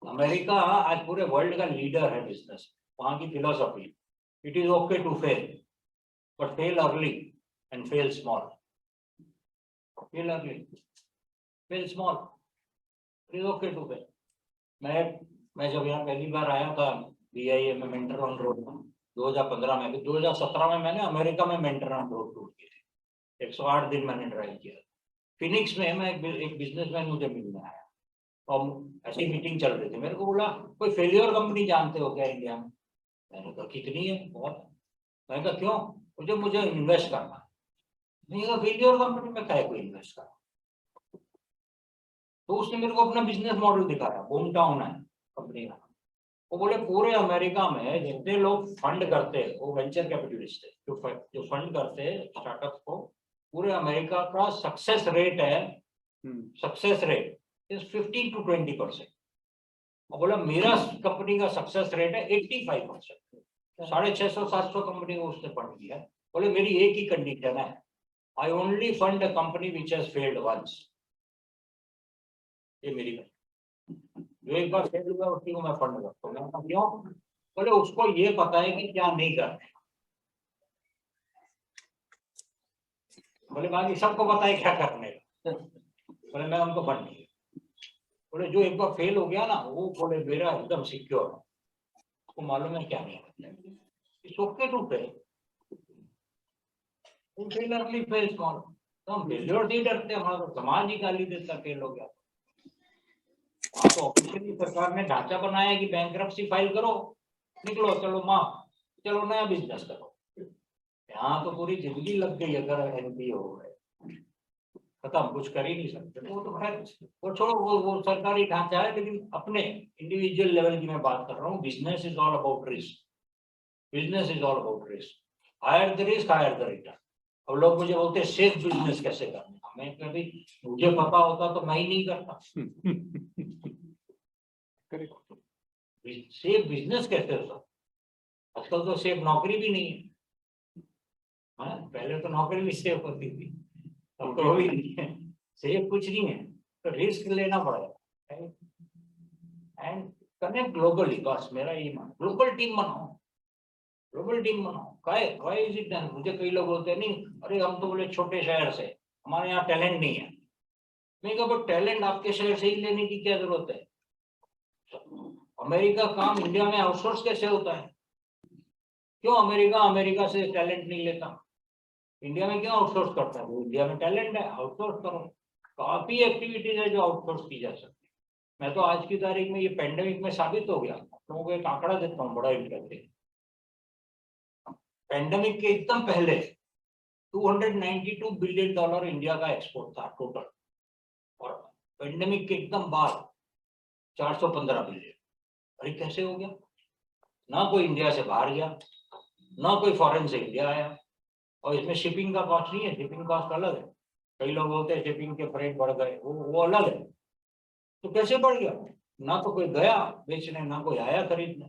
अमेरिका आज पूरे वर्ल्ड का लीडर है बिजनेस, वहां की philosophy, it is okay to fail, but fail early and fail small. Fail early, fail small, it is okay to fail. मैं जब यहाँ पहली बार आया था BIA में मेंटर ऑन रोड में 2015 में, 2017 में मैंने अमेरिका में मेंटर ऑन रोड टूर किए थे, 108 दिन मैंने ड्राइव किया। फिनिक्स में मैं एक बिजनेसमैन मुझे मिलने आया, और ऐसी मीटिंग चल रही थी, मेरे को बोला कोई फेलियर कंपनी जानते हो क्या इंडिया में? मैंने कहा कितनी है, बहुत। मैंने कहा क्यों? मुझे इन्वेस्ट करना है। नहीं कहा फेलियर कंपनी में क्या कोई इन्वेस्ट करना? तो उसने मेरे को अपना बिजनेस मॉडल दिखाया, होम टाउन है कंपनी का। वो बोले पूरे अमेरिका में जितने लोग फंड करते हैं वो वेंचर कैपिटलिस्ट है, जो फंड करते हैं स्टार्टअप को, पूरे अमेरिका का सक्सेस रेट है, सक्सेस रेट इज 15 to 20%। और बोला मेरा कंपनी का सक्सेस रेट है 85%। 650-700 कंपनी को उसने फंड किया। बोले मेरी एक ही कंडीशन है, I only fund a company which has failed once. ये मेरी, जो एक बार फेल हुआ उसी को मैं फंड करता हूँ। क्यों? बोले उसको ये पता है कि क्या नहीं करना। बोले बाकी सबको पता है क्या करने का। बोले मैं उनको फंड किया। बोले जो एक बार फेल हो गया ना, वो बोले मेरा एकदम सिक्योर, उसको मालूम है क्या नहीं करना। It's okay to fail, fail early, fail small. तो हम फेलियर नहीं डरते, हमारा समाज ही गाली देता फेल हो गया। तो ऑफिशियली सरकार ने ढांचा बनाया कि बैंकरप्सी फाइल करो, निकलो, चलो माफ, चलो नया बिजनेस करो। यहाँ तो पूरी जिंदगी लग गई अगर NPO हो गए, खत्म, कुछ कर ही नहीं सकते। वो तो खैर वो छोड़ो, वो सरकारी ढांचा है, लेकिन अपने इंडिविजुअल लेवल की मैं बात कर रहा हूँ। Business is all about risk, business is all about risk. Higher the risk, higher the return. अब लोग मुझे बोलते हैं सेफ बिजनेस कैसे करना, मैं कभी मुझे पता होता तो मैं ही नहीं करता। सेफ बिजनेस कैसे होता, आजकल तो सेफ नौकरी भी नहीं है। हाँ, पहले तो नौकरी भी सेफ होती थी, अब तो वो भी नहीं है, सेफ कुछ नहीं है, तो रिस्क लेना पड़ेगा। एंड कनेक्ट ग्लोबली, बस मेरा ये मान, ग्लोबल टीम बनाओ, ग्लोबल टीम बनाओ। why is it done? मुझे कई लोग बोलते हैं नहीं, अरे हम तो बोले छोटे शहर से, हमारे यहाँ टैलेंट नहीं है। मैं कहा टैलेंट आपके शहर से ही लेने की क्या जरूरत है? अमेरिका काम इंडिया में आउटसोर्स कैसे होता है? क्यों अमेरिका से टैलेंट नहीं लेता? इंडिया में क्यों आउटसोर्स करता है? वो इंडिया में टैलेंट है, आउटसोर्स करो। काफी एक्टिविटीज है जो आउटसोर्स की जा सकती है। मैं तो आज की तारीख में ये पेंडेमिक में साबित हो गया। लोगों को एक आंकड़ा देता हूँ, बड़ा इंटरेस्टिंग। पेंडेमिक के एकदम पहले $292 बिलियन इंडिया का एक्सपोर्ट था टोटल, और पेंडेमिक के एकदम बाद 415 बिलियन। अरे कैसे हो गया? ना कोई इंडिया से बाहर गया, ना कोई फॉरेन से इंडिया आया, और इसमें शिपिंग का कॉस्ट नहीं है, शिपिंग कॉस्ट अलग है। कई लोग बोलते हैं शिपिंग के फ्रेट बढ़ गए, वो अलग है। तो कैसे बढ़ गया? ना तो कोई गया बेचने, ना कोई आया खरीदने।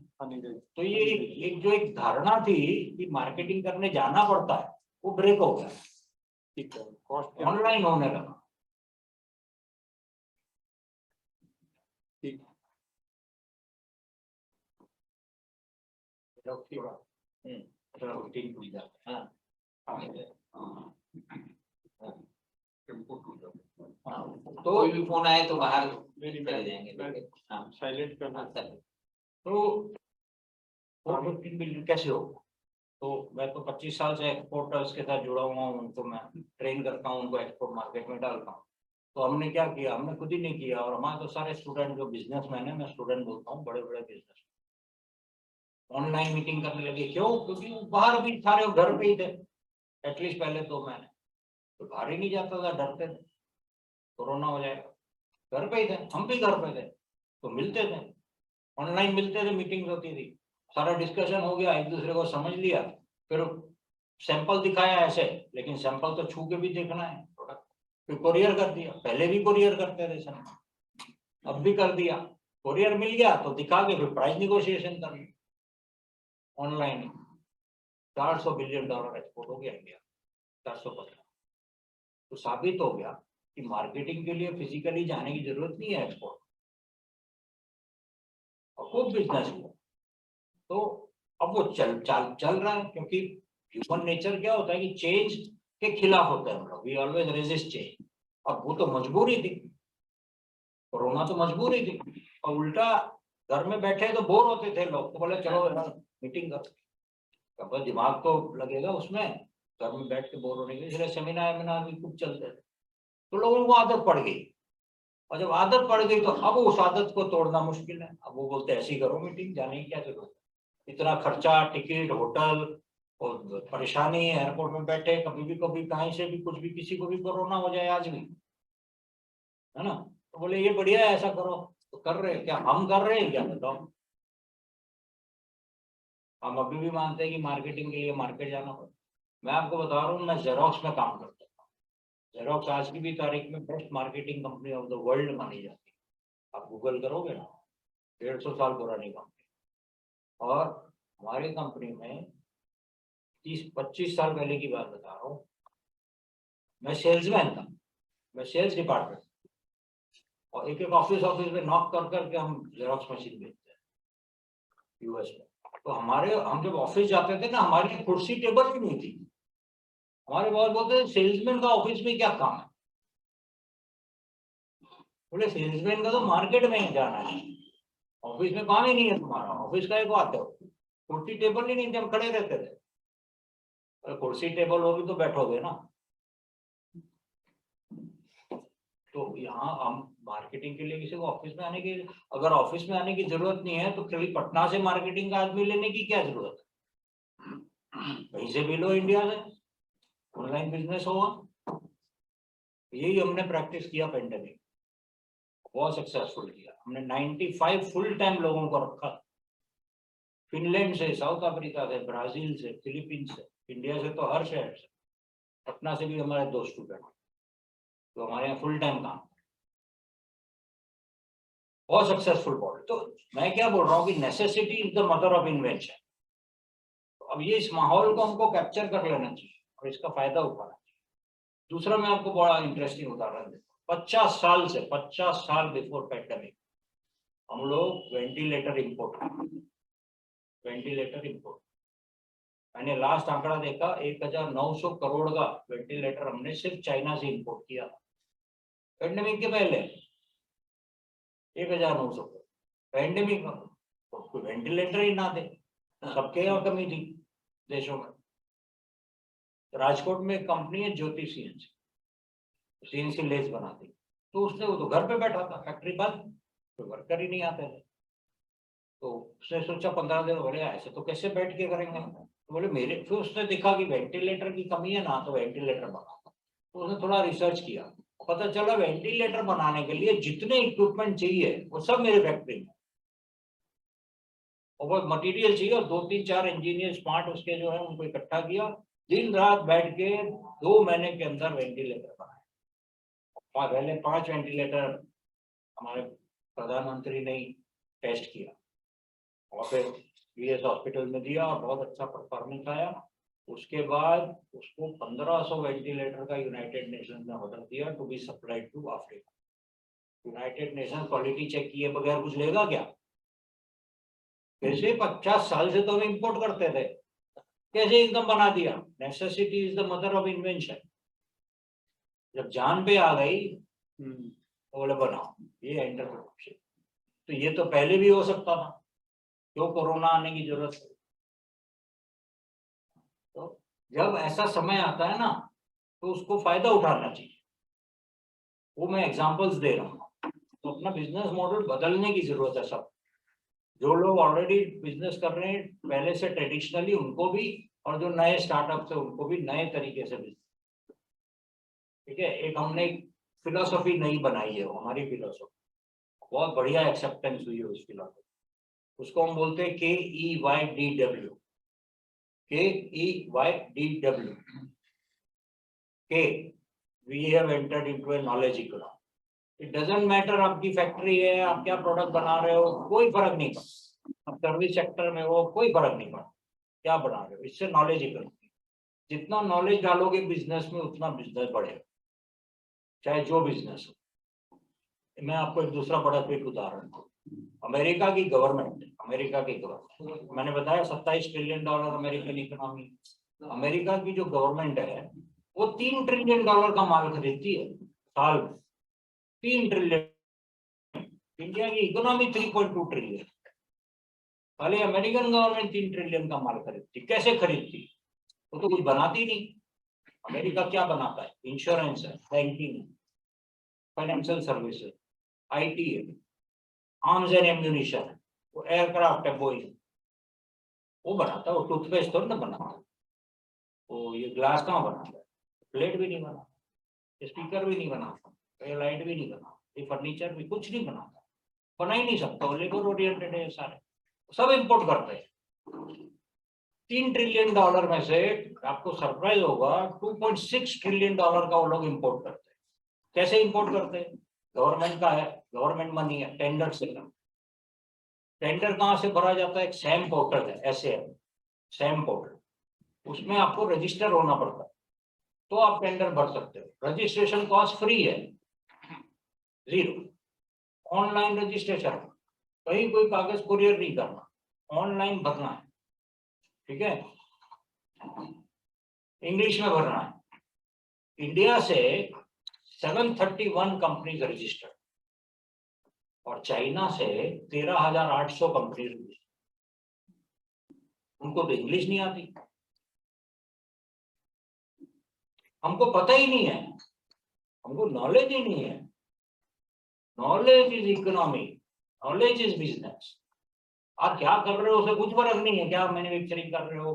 तो ये एक जो एक धारणा थी कि मार्केटिंग करने जाना पड़ता है, वो ब्रेक हो गया, ऑनलाइन होने लगा। तो कोई भी फोन आए तो बाहर चले जाएंगे। हाँ, साइलेंट करना। तो 415 बिलियन कैसे हो? तो मैं तो 25 साल से एक्सपोर्टर्स के साथ जुड़ा हुआ हूँ, उनको मैं ट्रेन करता हूँ, उनको एक्सपोर्ट मार्केट में डालता हूँ। तो हमने क्या किया, हमने खुद ही नहीं किया, और हमारे तो सारे स्टूडेंट जो बिजनेसमैन है, मैं स्टूडेंट बोलता हूँ, बड़े बड़े बिजनेस ऑनलाइन मीटिंग करने लगे। क्यों? क्योंकि वो बाहर भी सारे घर पे ही थे। एटलीस्ट पहले तो मैंने तो बाहर ही नहीं जाता था, डरते थे कोरोना हो जाएगा। घर पे ही थे, हम भी घर पे थे, तो मिलते थे, ऑनलाइन मिलते थे, मीटिंग होती थी, सारा डिस्कशन हो गया, एक दूसरे को समझ लिया। फिर सैंपल दिखाया ऐसे, लेकिन सैंपल तो छू के भी देखना है प्रोडक्ट। फिर कोरियर कर दिया, पहले भी कोरियर करते थे सैंपल, अब भी कर दिया। कोरियर मिल गया तो दिखा के फिर प्राइस निगोशिएशन कर लिया ऑनलाइन। $400 बिलियन एक्सपोर्ट हो गया इंडिया, 415। तो साबित हो गया कि मार्केटिंग के लिए फिजिकली जाने की जरूरत नहीं है एक्सपोर्ट, और खूब बिजनेस हुआ। तो अब वो चल रहा है, क्योंकि ह्यूमन नेचर क्या होता है कि चेंज के खिलाफ होता है हम लोग, वी ऑलवेज रेजिस्ट चेंज। अब वो तो मजबूरी थी, कोरोना तो मजबूरी थी, और उल्टा घर में बैठे तो बोर होते थे लोग, तो बोले चलो मीटिंग करो, अब दिमाग तो लगेगा उसमें, घर में बैठ के बोर होने के, इसलिए सेमिनार भी खूब चलते थे। तो लोगों को आदत पड़ गई, और जब आदत पड़ गई तो अब उस आदत को तोड़ना मुश्किल है। अब वो बोलते ऐसी करो मीटिंग, जाने की क्या जरूरत है, इतना खर्चा, टिकट, होटल, और परेशानी, एयरपोर्ट में बैठे, कभी भी कहीं से भी कुछ भी, किसी को भी कोरोना हो जाए आज भी, है ना। तो बोले ये बढ़िया है, ऐसा करो। तो कर रहे हैं क्या? हम कर रहे हैं क्या? बताओ। हम अभी भी मानते हैं कि मार्केटिंग के लिए मार्केट जाना पड़ता। मैं आपको बता रहा हूँ, मैं जेरोक्स में काम करता था। जेरोक्स आज की भी तारीख में best marketing company of the world मानी जाती है। आप गूगल करोगे ना, 150 साल पुरानी कंपनी, और हमारी कंपनी में 30-25 साल पहले की बात बता रहा हूँ, मैं सेल्समैन था, मैं सेल्स डिपार्टमेंट, और एक ऑफिस में नॉक कर करके हम जेरोक्स मशीन बेचते हैं यूएस में। तो हम जब ऑफिस जाते थे ना, हमारी कुर्सी टेबल भी नहीं थी। हमारे बॉस बोलते थे सेल्समैन का ऑफिस में क्या काम है? बोले सेल्समैन का तो मार्केट में जाना है, ऑफिस में काम ही नहीं है तुम्हारा, ऑफिस का एक आते हो, कुर्सी टेबल ही नहीं थे, हम खड़े रहते थे। कुर्सी टेबल होगी तो बैठोगे ना। तो यहाँ हम मार्केटिंग के लिए किसी को ऑफिस में आने की, अगर ऑफिस में आने की जरूरत नहीं है तो कभी पटना से मार्केटिंग का आदमी लेने की क्या जरूरत है? कहीं से भी लो, इंडिया से ऑनलाइन बिजनेस होगा। यही हमने प्रैक्टिस किया, पेंडेमिक बहुत सक्सेसफुल किया हमने। 95 फुल टाइम लोगों को रखा, फिनलैंड से, साउथ अफ्रीका से, ब्राजील से, फिलीपींस से, इंडिया से तो हर शहर से। पटना से भी हमारे 2 स्टूडेंट तो हमारे यहाँ फुल टाइम काम, बहुत सक्सेसफुल मॉडल। तो मैं क्या बोल रहा हूँ कि necessity is the mother of invention. अब ये इस माहौल को हमको कैप्चर कर लेना चाहिए और इसका फायदा उठाना चाहिए। दूसरा मैं आपको बड़ा इंटरेस्टिंग उदाहरण देता हूँ। 50 साल बिफोर पैंडेमिक हम लोग वेंटिलेटर इंपोर्ट मैंने लास्ट आंकड़ा देखा 1900 करोड़ का वेंटिलेटर हमने सिर्फ चाइना से इंपोर्ट किया पैंडेमिक के पहले। 1900 पैंडेमिक कोई वेंटिलेटर ही ना दे, सबके यहाँ कमी थी देशों में। राजकोट में एक कंपनी है ज्योति सीएनसी लेस बनाती, तो उसने वो तो घर पे बैठा था, फैक्ट्री बंद, कोई वर्कर ही नहीं आते थे। तो उसने सोचा 15 दिन बोले ऐसे तो कैसे बैठ के करेंगे, तो बोले मेरे, फिर उसने देखा कि वेंटिलेटर की कमी है ना, तो वेंटिलेटर बना। तो उसने थोड़ा रिसर्च किया, पता चला वेंटिलेटर बनाने के लिए जितने इक्विपमेंट चाहिए वो सब मेरे फैक्ट्री में, और वो मटेरियल चाहिए, और 2-3-4 इंजीनियर स्मार्ट उसके जो है उनको इकट्ठा किया, दिन रात बैठ के 2 महीने के अंदर वेंटिलेटर बनाए। पहले 5 वेंटिलेटर हमारे प्रधानमंत्री ने टेस्ट किया और फिर बीएस हॉस्पिटल में दिया और बहुत अच्छा परफॉर्मेंस आया। उसके बाद उसको 1500 वेंटिलेटर का यूनाइटेड नेशन ने ऑर्डर दिया to be supplied to Africa. United Nation quality check किए बगैर कुछ लेगा क्या? कैसे 50 साल से तो हम इंपोर्ट करते थे, कैसे एकदम बना दिया? Necessity is the mother of invention. जब जान पे आ गई तो बोले बनाओ, ये एंटरप्रेन्योरशिप। तो ये तो पहले भी हो सकता था, क्यों कोरोना आने की जरूरत है? तो जब ऐसा समय आता है ना तो उसको फायदा उठाना चाहिए। वो मैं एग्जांपल्स दे रहा हूँ। तो अपना बिजनेस मॉडल बदलने की जरूरत है सब। जो लोग ऑलरेडी बिजनेस कर रहे हैं पहले से ट्रेडिशनली, उनको भी, और जो नए स्टार्टअप है उनको भी नए तरीके से बिजनेस। ठीक है, एक हमने फिलोसॉफी नई बनाई है, वो हमारी फिलोसॉफी बहुत बढ़िया एक्सेप्टेंस हुई है उस फिलोसॉफी। उसको हम बोलते हैं KEYDW। KEYDW के we have entered into a knowledge economy. It doesn't matter आपकी फैक्ट्री है, आप क्या प्रोडक्ट बना रहे हो, कोई फर्क नहीं पड़ता। आप सर्विस सेक्टर में हो, कोई फर्क नहीं पड़ता क्या बना रहे हो, इससे नॉलेज इकोनॉमी। जितना नॉलेज डालोगे बिजनेस में उतना बिजनेस बढ़ेगा, चाहे जो बिजनेस हो। मैं आपको एक दूसरा बड़ा क्विक उदाहरण दूं। अमेरिका की गवर्नमेंट मैंने बताया $27 ट्रिलियन अमेरिकन इकोनॉमी। अमेरिका की जो गवर्नमेंट है वो $3 ट्रिलियन का माल खरीदती है साल में। 3 ट्रिलियन। इंडिया की इकोनॉमी 3.2 ट्रिलियन, खाली अमेरिकन गवर्नमेंट 3 ट्रिलियन का माल खरीदती। कैसे खरीदती? वो तो कुछ बनाती नहीं। अमेरिका क्या बनाता है? इंश्योरेंस है, बैंकिंग है, फाइनेंशियल सर्विसेज, IT है, आर्म्स एंड एम्यूनिशन है, वो एयरक्राफ्ट है, बोइंग, वो बनाता है। वो टूथपेस्ट थोड़ी ना बनाता है, वो ये ग्लास कहाँ बनाता है? प्लेट भी नहीं बनाता, स्पीकर भी नहीं बनाता, लाइट भी नहीं बनाता, ये फर्नीचर भी कुछ नहीं बनाता, बना ही नहीं सकता। लेबर ओरिएंटेड है सारे, सब इंपोर्ट करते हैं। $3 ट्रिलियन में से आपको सरप्राइज होगा 2.6 ट्रिलियन का वो लोग इंपोर्ट करते हैं। कैसे इंपोर्ट करते हैं? गवर्नमेंट का है, गवर्नमेंट मनी है, टेंडर से। टेंडर कहाँ से भरा जाता है? एक सैम पोर्टल है, SAM, सैम पोर्टल। उसमें आपको रजिस्टर होना पड़ता है तो आप टेंडर भर सकते हो। रजिस्ट्रेशन कॉस्ट फ्री है, 0। ऑनलाइन रजिस्ट्रेशन, कहीं कोई कागज कुरियर नहीं करना, ऑनलाइन भरना है। ठीक है, इंग्लिश में भरना है। इंडिया से 731 कंपनीज रजिस्टर्ड और चाइना से 13,800 कंपनी रजिस्टर्ड। उनको तो इंग्लिश नहीं आती, हमको पता ही नहीं है, हमको नॉलेज ही नहीं है। Knowledge is economy, knowledge is business. आप क्या कर रहे हो उसे कुछ फर्क नहीं है, क्या मैन्युफैक्चरिंग कर रहे हो,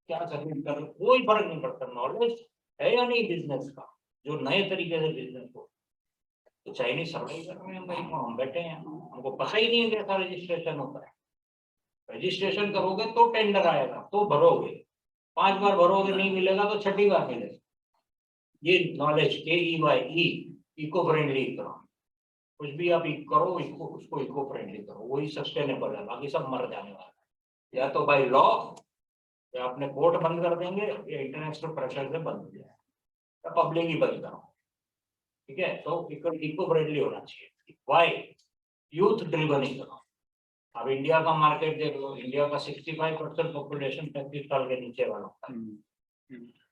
क्या सर्विस कर रहे हो, कोई फर्क नहीं पड़ता। नॉलेज है या नहीं बिजनेस का, जो नए तरीके से बिजनेस हो। तो चाइनीज सर्वे कर रहे हैं भाई, हम बैठे हैं, हमको पता ही नहीं है कैसा रजिस्ट्रेशन होता है। रजिस्ट्रेशन करोगे तो टेंडर आएगा, तो भरोगे, 5 बार भरोगे नहीं मिलेगा तो 6ठी बार मिलेगा। ये नॉलेज KEY इको फ्रेंडली करो, कुछ भी आप करो उसको इको फ्रेंडली करो, वही सस्टेनेबल है, बाकी सब मर जाने वाला है। या तो बाय लॉ या अपने कोर्ट बंद कर देंगे या इंटरनेशनल प्रेशर से बंद हो जाएगा, या पब्लिक ही बंद करो, ठीक है। तो इको फ्रेंडली होना चाहिए। वाई? Youth driven economy. अब इंडिया का मार्केट देख लो, इंडिया का 65% पॉपुलेशन 35 साल के नीचे वालों का,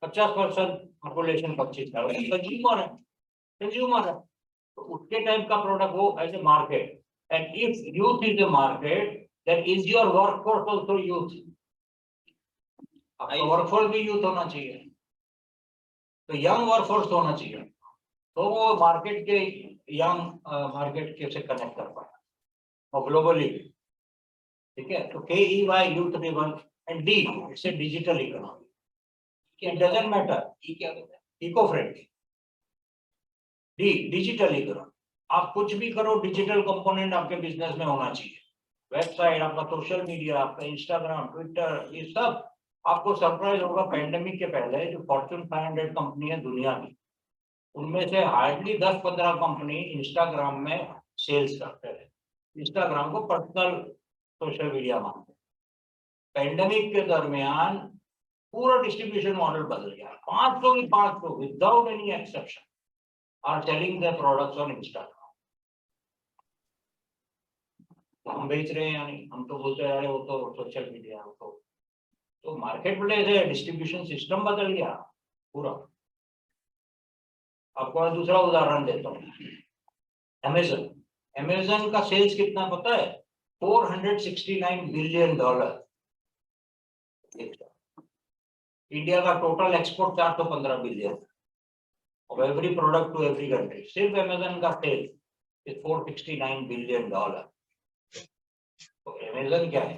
50% पॉपुलेशन 25 साल कंज्यूमर है, कंज्यूमर है। तो उसके टाइप का प्रोडक्ट वो age a market, and if youth is a market then is your workforce also youth. आपका वर्कफोर्स भी यूथ होना चाहिए, तो यंग वर्कफोर्स होना चाहिए, तो वो मार्केट के यंग मार्केट के से कनेक्ट कर पाए और ग्लोबली, ठीक है। तो KEY youth driven and D it's a digital economy. It doesn't matter ये क्या होता है? Eco friendly. D digital economy. आप कुछ भी करो, डिजिटल कंपोनेंट आपके बिजनेस में होना चाहिए। वेबसाइट, आपका सोशल मीडिया, आपका इंस्टाग्राम, ट्विटर, ये सब। आपको सरप्राइज होगा, पेंडेमिक के पहले जो फॉर्च्यून 500 कंपनी है दुनिया की, उनमें से हार्डली 10-15 कंपनी इंस्टाग्राम में सेल्स करते हैं। इंस्टाग्राम को पर्सनल सोशल मीडिया मानते हैं। पेंडेमिक के दरमियान पूरा डिस्ट्रीब्यूशन मॉडल बदल गया। 500 की 500 without any exception are selling their products on Instagram. हम बेच रहे हैं या नहीं? हम तो बोलते हैं अरे वो तो सोशल मीडिया, वो तो मार्केट प्लेस है, डिस्ट्रीब्यूशन सिस्टम बदल गया पूरा। आपको मैं दूसरा उदाहरण देता हूँ, अमेजन। अमेजन का सेल्स कितना पता है? $469 बिलियन। इंडिया का total export 415 billion of every product to every country. सिर्फ अमेजन का सेल is $469 बिलियन। तो अमेजन क्या है?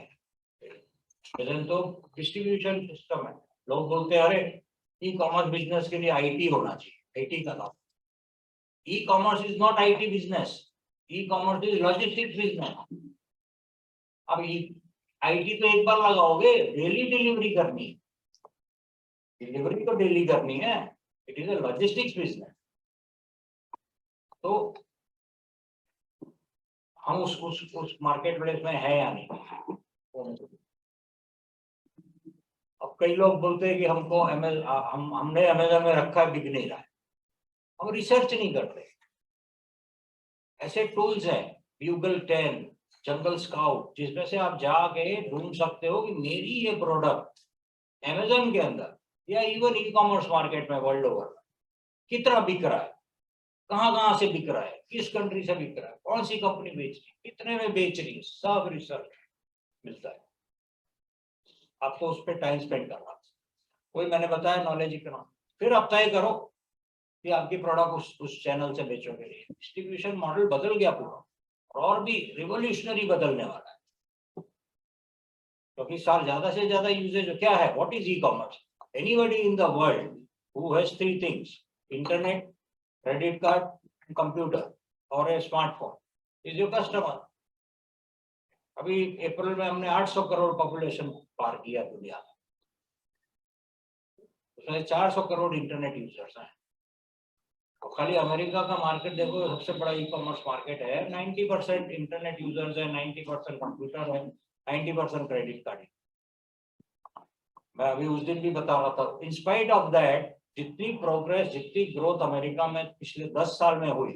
अमेजन तो डिस्ट्रीब्यूशन सिस्टम है। लोग बोलते हैं अरे ई कॉमर्स बिजनेस के लिए IT होना चाहिए, IT का नाम। E commerce is not IT business, e commerce is logistics business. अब IT तो एक बार लगाओगे, डेली डिलीवरी करनी है, डिलीवरी तो डेली करनी है, it is a logistics business. तो हम उस मार्केट प्लेस में है या नहीं? अब कई लोग बोलते हैं कि हमको हमने अमेजन में रखा है, बिक नहीं रहा है। हम रिसर्च नहीं करते। ऐसे टूल्स हैं, ब्यूगल 10, जंगल स्काउट, जिसमें से आप जाके ढूंढ सकते हो कि मेरी ये प्रोडक्ट अमेजन के अंदर या इवन ई कॉमर्स मार्केट में वर्ल्ड ओवर कितना बिक रहा है, कहाँ से बिक रहा है, किस कंट्री से बिक रहा है, कौन सी कंपनी बेच रही है, कितने में बेच रही है, सब रिसर्च मिलता है। आपको उस पर टाइम स्पेंड करना। कोई मैंने बताया नॉलेज इकोनॉमी। फिर आप तय करो कि आपकी प्रोडक्ट उस चैनल से बेचोगे। डिस्ट्रीब्यूशन मॉडल बदल गया पूरा, और भी रिवोल्यूशनरी बदलने वाला है, क्योंकि साल ज्यादा से ज्यादा यूजेज क्या है? What is e commerce? Anybody in the world who has 3 things, internet, credit card, computer और ए स्मार्टफोन इज योर कस्टमर। अभी अप्रैल में हमने 800 करोड़ पॉपुलेशन पार किया दुनिया में, उसमें 400 करोड़ इंटरनेट यूजर्स हैं। तो खाली अमेरिका का मार्केट देखो, सबसे बड़ा ई कॉमर्स मार्केट है। 90% इंटरनेट यूजर्स है, 90% कंप्यूटर है, 90% क्रेडिट कार्ड। मैं अभी उस दिन भी बता रहा था, इन स्पाइट ऑफ दैट जितनी प्रोग्रेस, जितनी ग्रोथ अमेरिका में पिछले 10 साल में हुई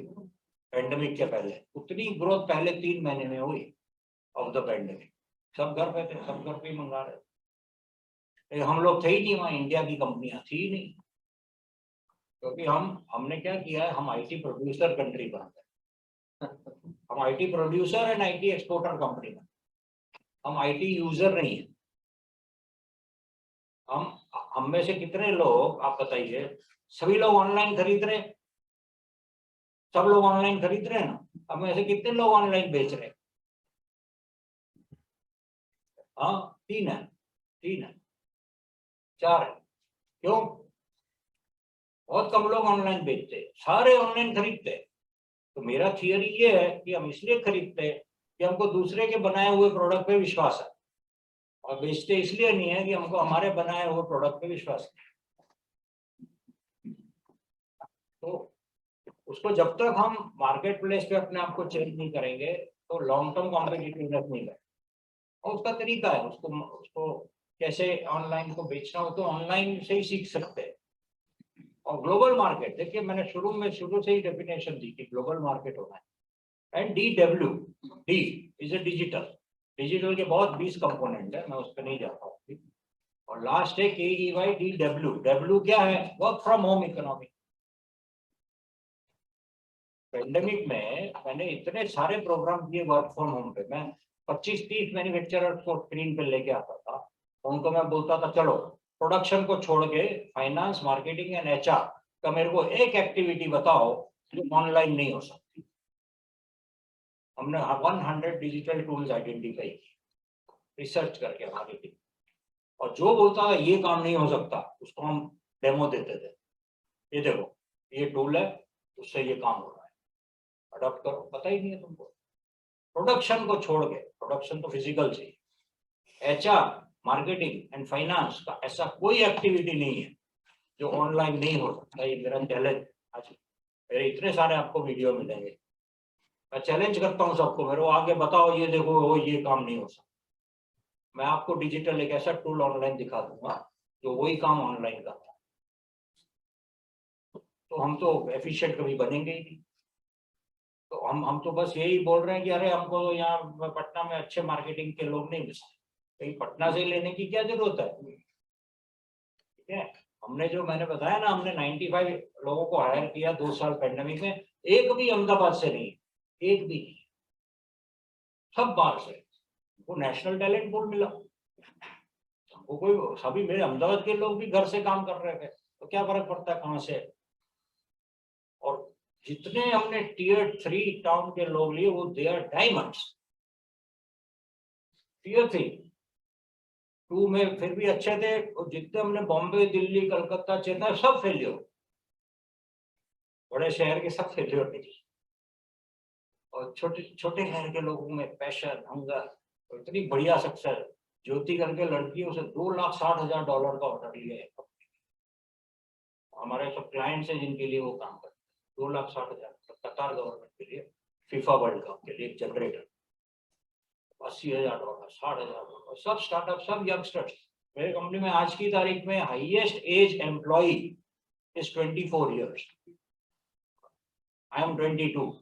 पेंडेमिक के पहले, उतनी ग्रोथ पहले 3 महीने में हुई ऑफ द पेंडेमिक। सब घर पे थे, सब घर पे मंगा रहे। हम लोग थे ही नहीं वहाँ, इंडिया की कंपनियां थी ही नहीं, क्योंकि हमने क्या किया है, हम IT प्रोड्यूसर कंट्री बन गए। हम IT producer and IT exporter company बन, हम IT यूजर नहीं है। हम में से कितने लोग, आप बताइए, सभी लोग ऑनलाइन खरीद रहे, सब लोग ऑनलाइन खरीद रहे हैं ना? हम में से कितने लोग ऑनलाइन बेच रहे हैं? हाँ, 3 है, 4 है। क्यों? बहुत कम लोग ऑनलाइन बेचते, सारे ऑनलाइन खरीदते। तो मेरा थियरी ये है कि हम इसलिए खरीदते हैं कि हमको दूसरे के बनाए हुए प्रोडक्ट पे विश्वास है, और बेचते इसलिए नहीं है कि हमको हमारे बनाए हुए प्रोडक्ट पे विश्वास है। तो उसको जब तक हम मार्केट प्लेस पे अपने आप को चेंज नहीं करेंगे तो लॉन्ग टर्म कॉम्पिटिटिवनेस नहीं है। और उसका तरीका है, उसको कैसे ऑनलाइन को बेचना हो तो ऑनलाइन से ही सीख सकते हैं। और ग्लोबल मार्केट देखिए, मैंने शुरू से ही डेफिनेशन दी कि ग्लोबल मार्केट होना है। And DW, D is a digital के बहुत 20 कंपोनेंट है, मैं उस पर नहीं जाता हूँ। और लास्ट है KEY DW। डब्ल्यू क्या है? Work from home economy. Pandemic में मैंने इतने सारे प्रोग्राम किए वर्क फ्रॉम होम पे। मैं 25-30 मैन्युफैक्चरर्स को स्क्रीन पे लेके आता था, उनको मैं बोलता था चलो प्रोडक्शन को छोड़ के फाइनेंस, मार्केटिंग एंड HR का मेरे को एक एक्टिविटी बताओ जो ऑनलाइन नहीं हो सकती। हमने 100 डिजिटल टूल्स आइडेंटिफाई किए रिसर्च करके हमारी टीम, और जो बोलता था ये काम नहीं हो सकता उसको हम डेमो देते थे। ये देखो ये टूल है, उससे ये काम हो रहा है, अडॉप्ट करो। पता ही नहीं है तुमको। प्रोडक्शन को छोड़ के, प्रोडक्शन तो फिजिकल चाहिए, HR, मार्केटिंग एंड फाइनेंस का ऐसा कोई एक्टिविटी नहीं है जो ऑनलाइन नहीं हो सकता। ये मेरा चैलेंज आज, मेरे इतने सारे आपको वीडियो मिलेंगे, मैं चैलेंज करता हूँ सबको, मेरे को आगे बताओ ये देखो ये काम नहीं हो सकता। मैं आपको डिजिटल एक ऐसा टूल ऑनलाइन दिखा दूंगा जो वही काम ऑनलाइन करता है। तो हम तो एफिशिएंट कभी बनेंगे ही नहीं। तो हम तो बस यही बोल रहे हैं कि अरे हमको तो यहाँ पटना में अच्छे मार्केटिंग के लोग नहीं मिलते, कहीं पटना से लेने की क्या जरूरत है? ठीक है, हमने जो मैंने बताया ना, हमने 95 लोगों को हायर किया 2 साल पेंडेमिक में, एक भी अहमदाबाद से नहीं, एक भी नहीं, सब बाहर से। वो नेशनल टैलेंट पूल मिला हमको, कोई सभी मेरे अहमदाबाद के लोग भी घर से काम कर रहे थे, तो क्या फर्क पड़ता है कहाँ से। और जितने हमने Tier 3 टाउन के लोग लिए वो दे आर डायमंड्स। Tier 3 2 में फिर भी अच्छे थे, और जितने हमने बॉम्बे, दिल्ली, कलकत्ता, चेन्नई सब फेलियर, बड़े शहर के सब फेलियर निकले। और छोटे छोटे शहर के लोगों में पैशन, हंगर, और इतनी बढ़िया सक्सेस। ज्योति करके लड़की, उसे $2,60,000 का ऑर्डर लिया है। हमारे सब क्लाइंट्स हैं जिनके लिए वो काम करते हैं। 2,60,000 कतार गवर्नमेंट के लिए, FIFA वर्ल्ड कप के लिए जनरेटर, $80,000, $60,000, सब स्टार्टअप, सब यंगस्टर्स। मेरे कंपनी में आज की तारीख में highest age employee is 24 years। I am 22।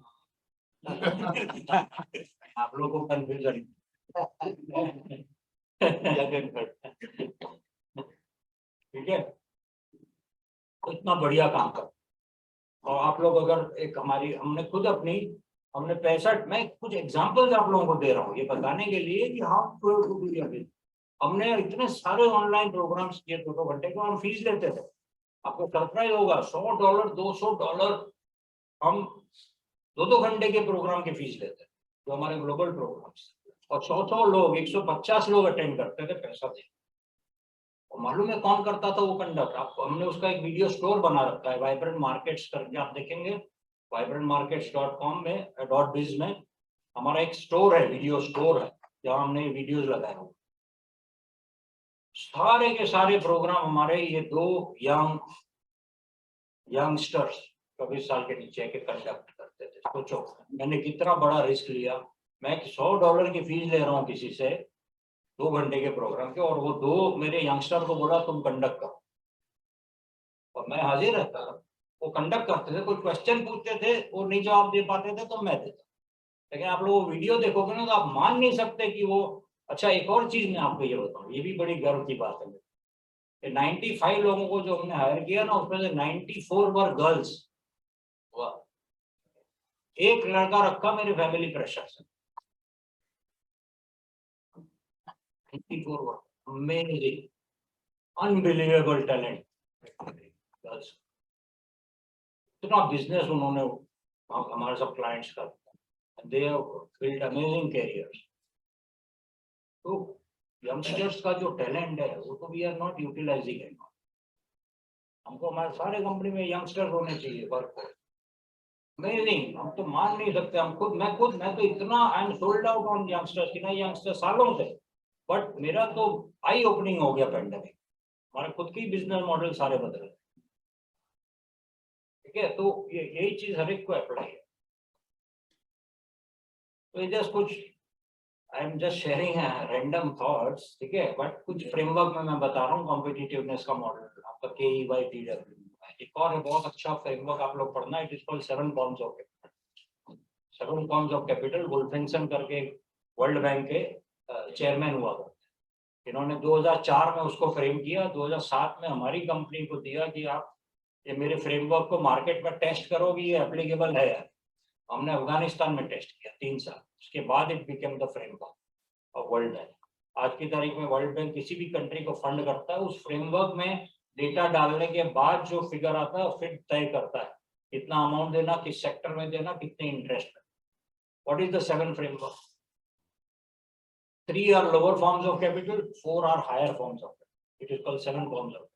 आप लोगों को कंफ्यूजन ठीक है, तो इतना बढ़िया काम कर। और आप लोग अगर एक हमारी, हमने 65, मैं कुछ एग्जांपल्स आप लोगों को दे रहा हूँ ये बताने के लिए कि हम हमने इतने सारे ऑनलाइन प्रोग्राम्स किए 2 घंटे के, हम फीस लेते थे। आपको सरप्राइज होगा, $100, $200 हम 2 घंटे के प्रोग्राम की फीस लेते, जो हमारे ग्लोबल प्रोग्राम्स, और 100 लोग, 150 लोग अटेंड करते थे पैसा दे। और मालूम है कौन करता था वो कंडक्ट? आपको हमने उसका एक वीडियो स्टोर बना रखा है, वाइब्रेंट मार्केट्स करके आप देखेंगे, vibrantmarkets.com में .biz में हमारा एक स्टोर है, वीडियो स्टोर है, जहाँ हमने वीडियोस लगाए हुए। सारे के सारे प्रोग्राम हमारे ये 2 यंगस्टर्स 24 साल के नीचे के कंडक्ट करते थे। सोचो मैंने कितना बड़ा रिस्क लिया। मैं $100 की फीस ले रहा हूँ किसी से 2 घंटे के प्रोग्राम के, और वो 2 मेरे यंगस्टर को बोला तुम कंडक्ट करो, और मैं हाजिर रहता था। वो कंडक्ट करते थे, कोई क्वेश्चन पूछते थे, वो नहीं जवाब दे पाते थे तो मैं देता। लेकिन आप लोग वीडियो देखोगे ना तो आप मान नहीं सकते कि वो। अच्छा, एक और चीज मैं आपको ये बताऊँ, ये भी बड़ी गर्व की बात है। 95 लोगों को जो हमने हायर किया ना, उसमें से 94 वर गर्ल्स। एक लड़का रखा मेरे फैमिली प्रेशर से। 94 were, amazing, unbelievable talent girls. इतना बिजनेस उन्होंने हमारे सब क्लाइंट्स का, they have built amazing careers. तो यंगस्टर्स का जो टैलेंट है वो तो we are not utilising it. हमको हमारे सारे कंपनी में यंगस्टर्स होने चाहिए, वर्कफोर्स अमेजिंग। हम तो मान नहीं सकते, मैं तो इतना I am sold out on youngsters की ना, यंगस्टर सालों से। बट मेरा तो आई ओपनिंग हो गया पेंडेमिक, हमारे खुद की बिजनेस मॉडल सारे बदले। ठीक है, तो ये यही चीज हर एक को अप्लाई है। तो ये जस्ट कुछ I am just sharing random thoughts, ठीक है, बट कुछ फ्रेमवर्क में मैं बता रहा हूँ कॉम्पिटिटिवनेस का मॉडल आपका KEY-TW। एक और है बहुत अच्छा फ्रेमवर्क आप लोग पढ़ना, it is called 7 forms of capital. 7 forms of capital Wolfensohn करके वर्ल्ड बैंक के चेयरमैन हुआ करते, इन्होंने 2004 में उसको फ्रेम किया, 2007 में हमारी कंपनी को दिया कि आप ये मेरे फ्रेमवर्क को मार्केट में टेस्ट करोगे, ये एप्लीकेबल है यार। हमने अफगानिस्तान में टेस्ट किया 3 साल, उसके बाद it became the framework of world bank. आज की तारीख में वर्ल्ड बैंक किसी भी कंट्री को फंड करता है, उस फ्रेमवर्क में डेटा डालने के बाद जो फिगर आता है फिर तय करता है कितना अमाउंट देना, किस सेक्टर में देना, कितने इंटरेस्ट में। What is the 7 framework? 3 are lower forms of capital, 4 are higher forms of capital. It is called 7 forms of capital.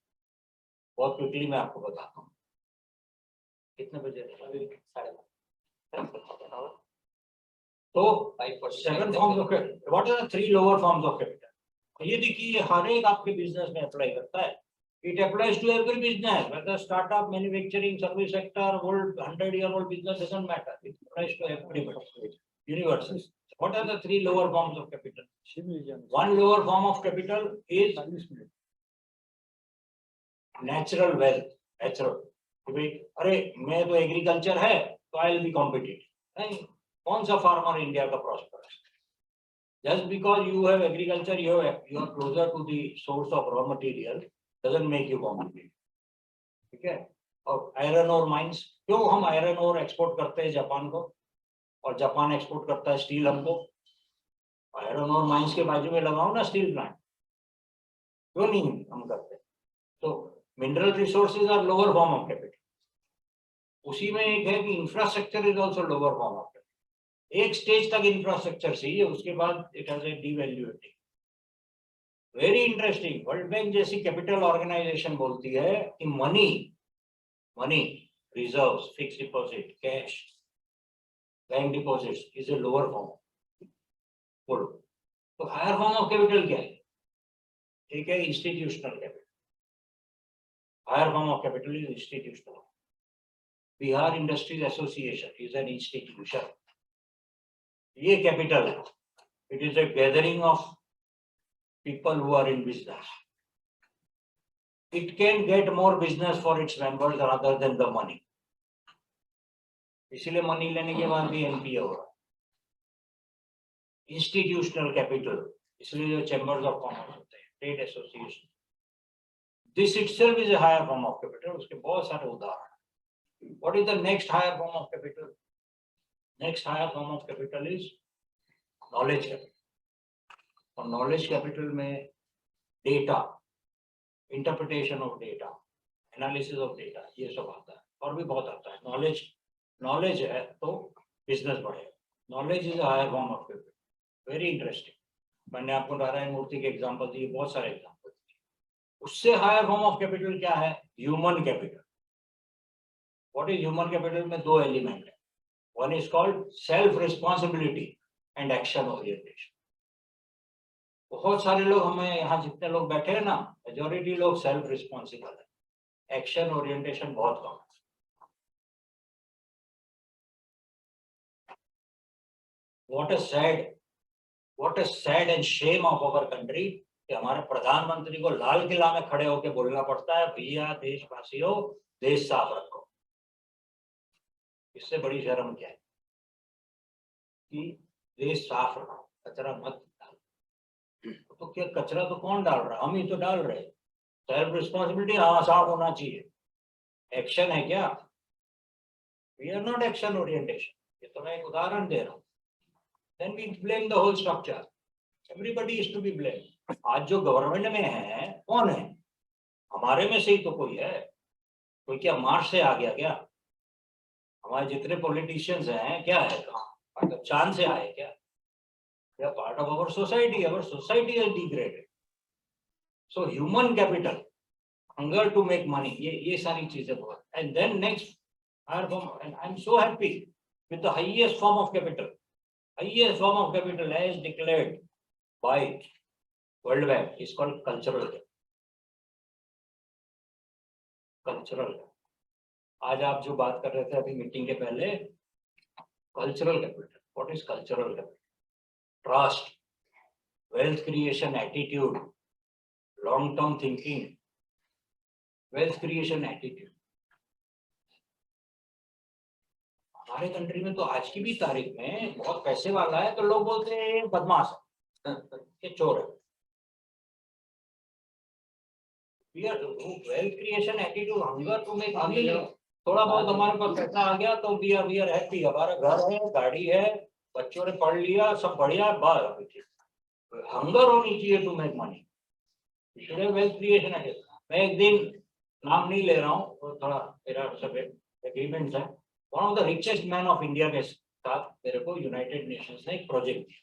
बहुत क्विकली मैं आपको बताता हूँ। कितने बजे? 5:30। तो 7 forms of capital. What are the 3 lower forms of capital? ये देखिए हर एक आपके बिजनेस में अप्लाई करता है। It applies to every business, whether startup, manufacturing, service sector, old 100-year-old business, doesn't matter. It applies to everybody. Universal. What are the 3 lower forms of capital? One lower form of capital is natural wealth. Natural. अरे मैं तो agriculture है तो I will be competitive. नहीं, कौन सा farmer India का prosper है? Just because you have agriculture, you are closer to the source of raw material, doesn't make you competitive. ठीक है? और आयरन और माइंस, क्यों हम आयरन और एक्सपोर्ट करते हैं जापान को और जापान एक्सपोर्ट करता है स्टील हमको? आयरन और माइंस के बाजू में लगाओ ना स्टील प्लांट, क्यों नहीं हम करते? तो mineral resources are lower form of capital. उसी में एक है कि infrastructure is also lower form of capital. एक स्टेज तक इंफ्रास्ट्रक्चर सही है, उसके बाद it has a devaluating. Very interesting. World Bank जैसी कैपिटल ऑर्गेनाइजेशन बोलती है कि money reserves, fix deposit, cash, bank deposits is a lower form. बोलो तो हायर फॉर्म ऑफ कैपिटल क्या है? ठीक है, institutional capital. Higher form of capital is institutional. Bihar industries association is an institution. ये कैपिटल है। It is a gathering of people who are in business. It can get more business for its members rather than the money. इसलिए money लेने के बाद भी NPA हो रहा है। इंस्टीट्यूशनल कैपिटल, इसलिए जो चैम्बर्स ऑफ कॉमर्स होते हैं, trade association, this itself is a higher form of capital. उसके बहुत सारे उदाहरण। What is the next higher form of capital? Next higher form of capital is knowledge capital. और knowledge capital में data, interpretation of data, analysis of data, ये सब आता है और भी बहुत आता है। नॉलेज है तो बिजनेस बढ़ेगा। Knowledge is higher form of capital. Very interesting. मैंने आपको नारायण मूर्ति के एग्जांपल दिए, बहुत सारे एग्जांपल दिए। उससे हायर फॉर्म ऑफ कैपिटल क्या है? Human capital. What is human capital? में 2 एलिमेंट है। One is called self responsibility and action orientation. बहुत सारे लोग, हमें यहाँ जितने लोग बैठे हैं ना, मेजोरिटी लोग सेल्फ रिस्पॉन्सिबल है, एक्शन ओरिएंटेशन बहुत कम है। What a sad and shame of our country कि हमारे प्रधानमंत्री को लाल किला में खड़े होकर बोलना पड़ता है, भैया देशवासियों देश साफ रखो। इससे बड़ी शर्म क्या है कि देश साफ रखो, कचरा मत। तो क्या कचरा तो कौन डाल रहा है? हम ही तो डाल रहे हैं। सेल्फ रिस्पॉन्सिबिलिटी, हाँ साफ होना चाहिए। एक्शन है क्या? We are not action orientation. ये तो मैं एक उदाहरण दे रहा हूँ। Then we blame the whole structure. Everybody is to be blame. आज जो गवर्नमेंट में है कौन है? हमारे में से ही तो कोई है। कोई क्या मार्स से आ गया क्या? हमारे जितने पॉलिटिशियंस हैं क्या है? कहाँ चांद से आए क्या? They are part of our society. Our society is degraded. So human capital, hunger to make money, ये सारी चीजें बहुत। And then next higher form, and I'm so happy with the highest form of capital. Highest form of capital as declared by World Bank is called cultural capital. Cultural capital. आज आप जो बात कर रहे थे अभी मीटिंग के पहले, cultural capital, what is cultural capital? Trust, wealth creation attitude, long term thinking, wealth creation attitude. हमारे कंट्री में तो आज की भी तारीख में बहुत पैसे वाला है तो लोग बोलते हैं ये बदमाश है, ये चोर है। Wealth creation attitude, hunger to make money. थोड़ा बहुत हमारे पास पैसा आ गया तो वी आर हैप्पी, हमारा घर है, गाड़ी है, बच्चों ने पढ़ लिया, सब बढ़िया है, बस हंगर होनी चाहिए to make money. Wealth creation है। मैं एक दिन नाम नहीं ले रहा हूँ, तो थोड़ा मेरा सब एग्रीमेंट है। One of the richest man of India के साथ मेरे को यूनाइटेड नेशंस ने एक प्रोजेक्ट दिया।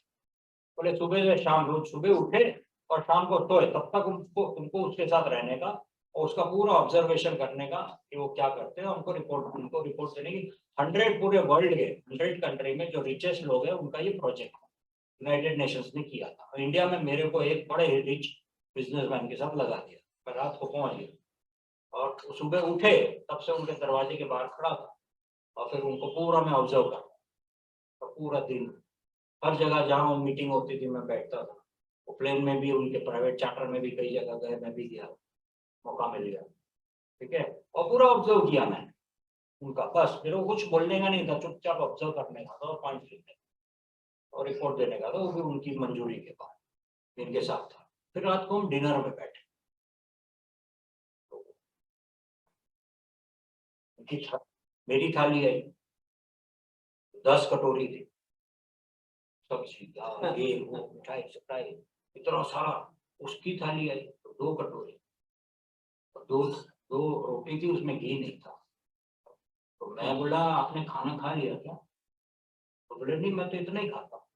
बोले सुबह से शाम, रोज सुबह उठे और शाम को सोए, तब तक तुमको उसके साथ रहने का और उसका पूरा ऑब्जर्वेशन करने का कि वो क्या करते हैं, उनको रिपोर्ट देने की। 100 पूरे वर्ल्ड के 100 कंट्री में जो रिचेस्ट लोग हैं उनका ये प्रोजेक्ट यूनाइटेड नेशंस ने किया था। और इंडिया में मेरे को एक बड़े रिच बिजनेसमैन के साथ लगा दिया। मैं रात को पहुंच गया और सुबह उठे तब से उनके दरवाजे के बाहर खड़ा था और फिर उनको पूरा मैं ऑब्जर्व करता और पूरा दिन हर जगह जहाँ मीटिंग होती थी मैं बैठता था। वो प्लेन में भी, उनके प्राइवेट चार्टर में भी कई जगह गए, मैं भी गया, मौका मिल गया, ठीक है। और पूरा ऑब्जर्व किया मैंने उनका, बस मेरे को कुछ बोलने का नहीं था, चुपचाप ऑब्जर्व करने का था और पॉइंट लिखने और रिपोर्ट देने का था, वो भी उनकी मंजूरी के बाद इनके साथ था। फिर रात को हम डिनर में बैठे, मेरी थाली आई, 10 कटोरी थी, सब्जी दाल ये वो मिठाई सटाई इतना सारा। उसकी थाली आई तो 2 कटोरी, दो रोटी थी, उसमें घी नहीं था। तो मैं बोला आपने खाना खा लिया क्या? तो बोले नहीं, मैं तो इतना ही खाता हूँ,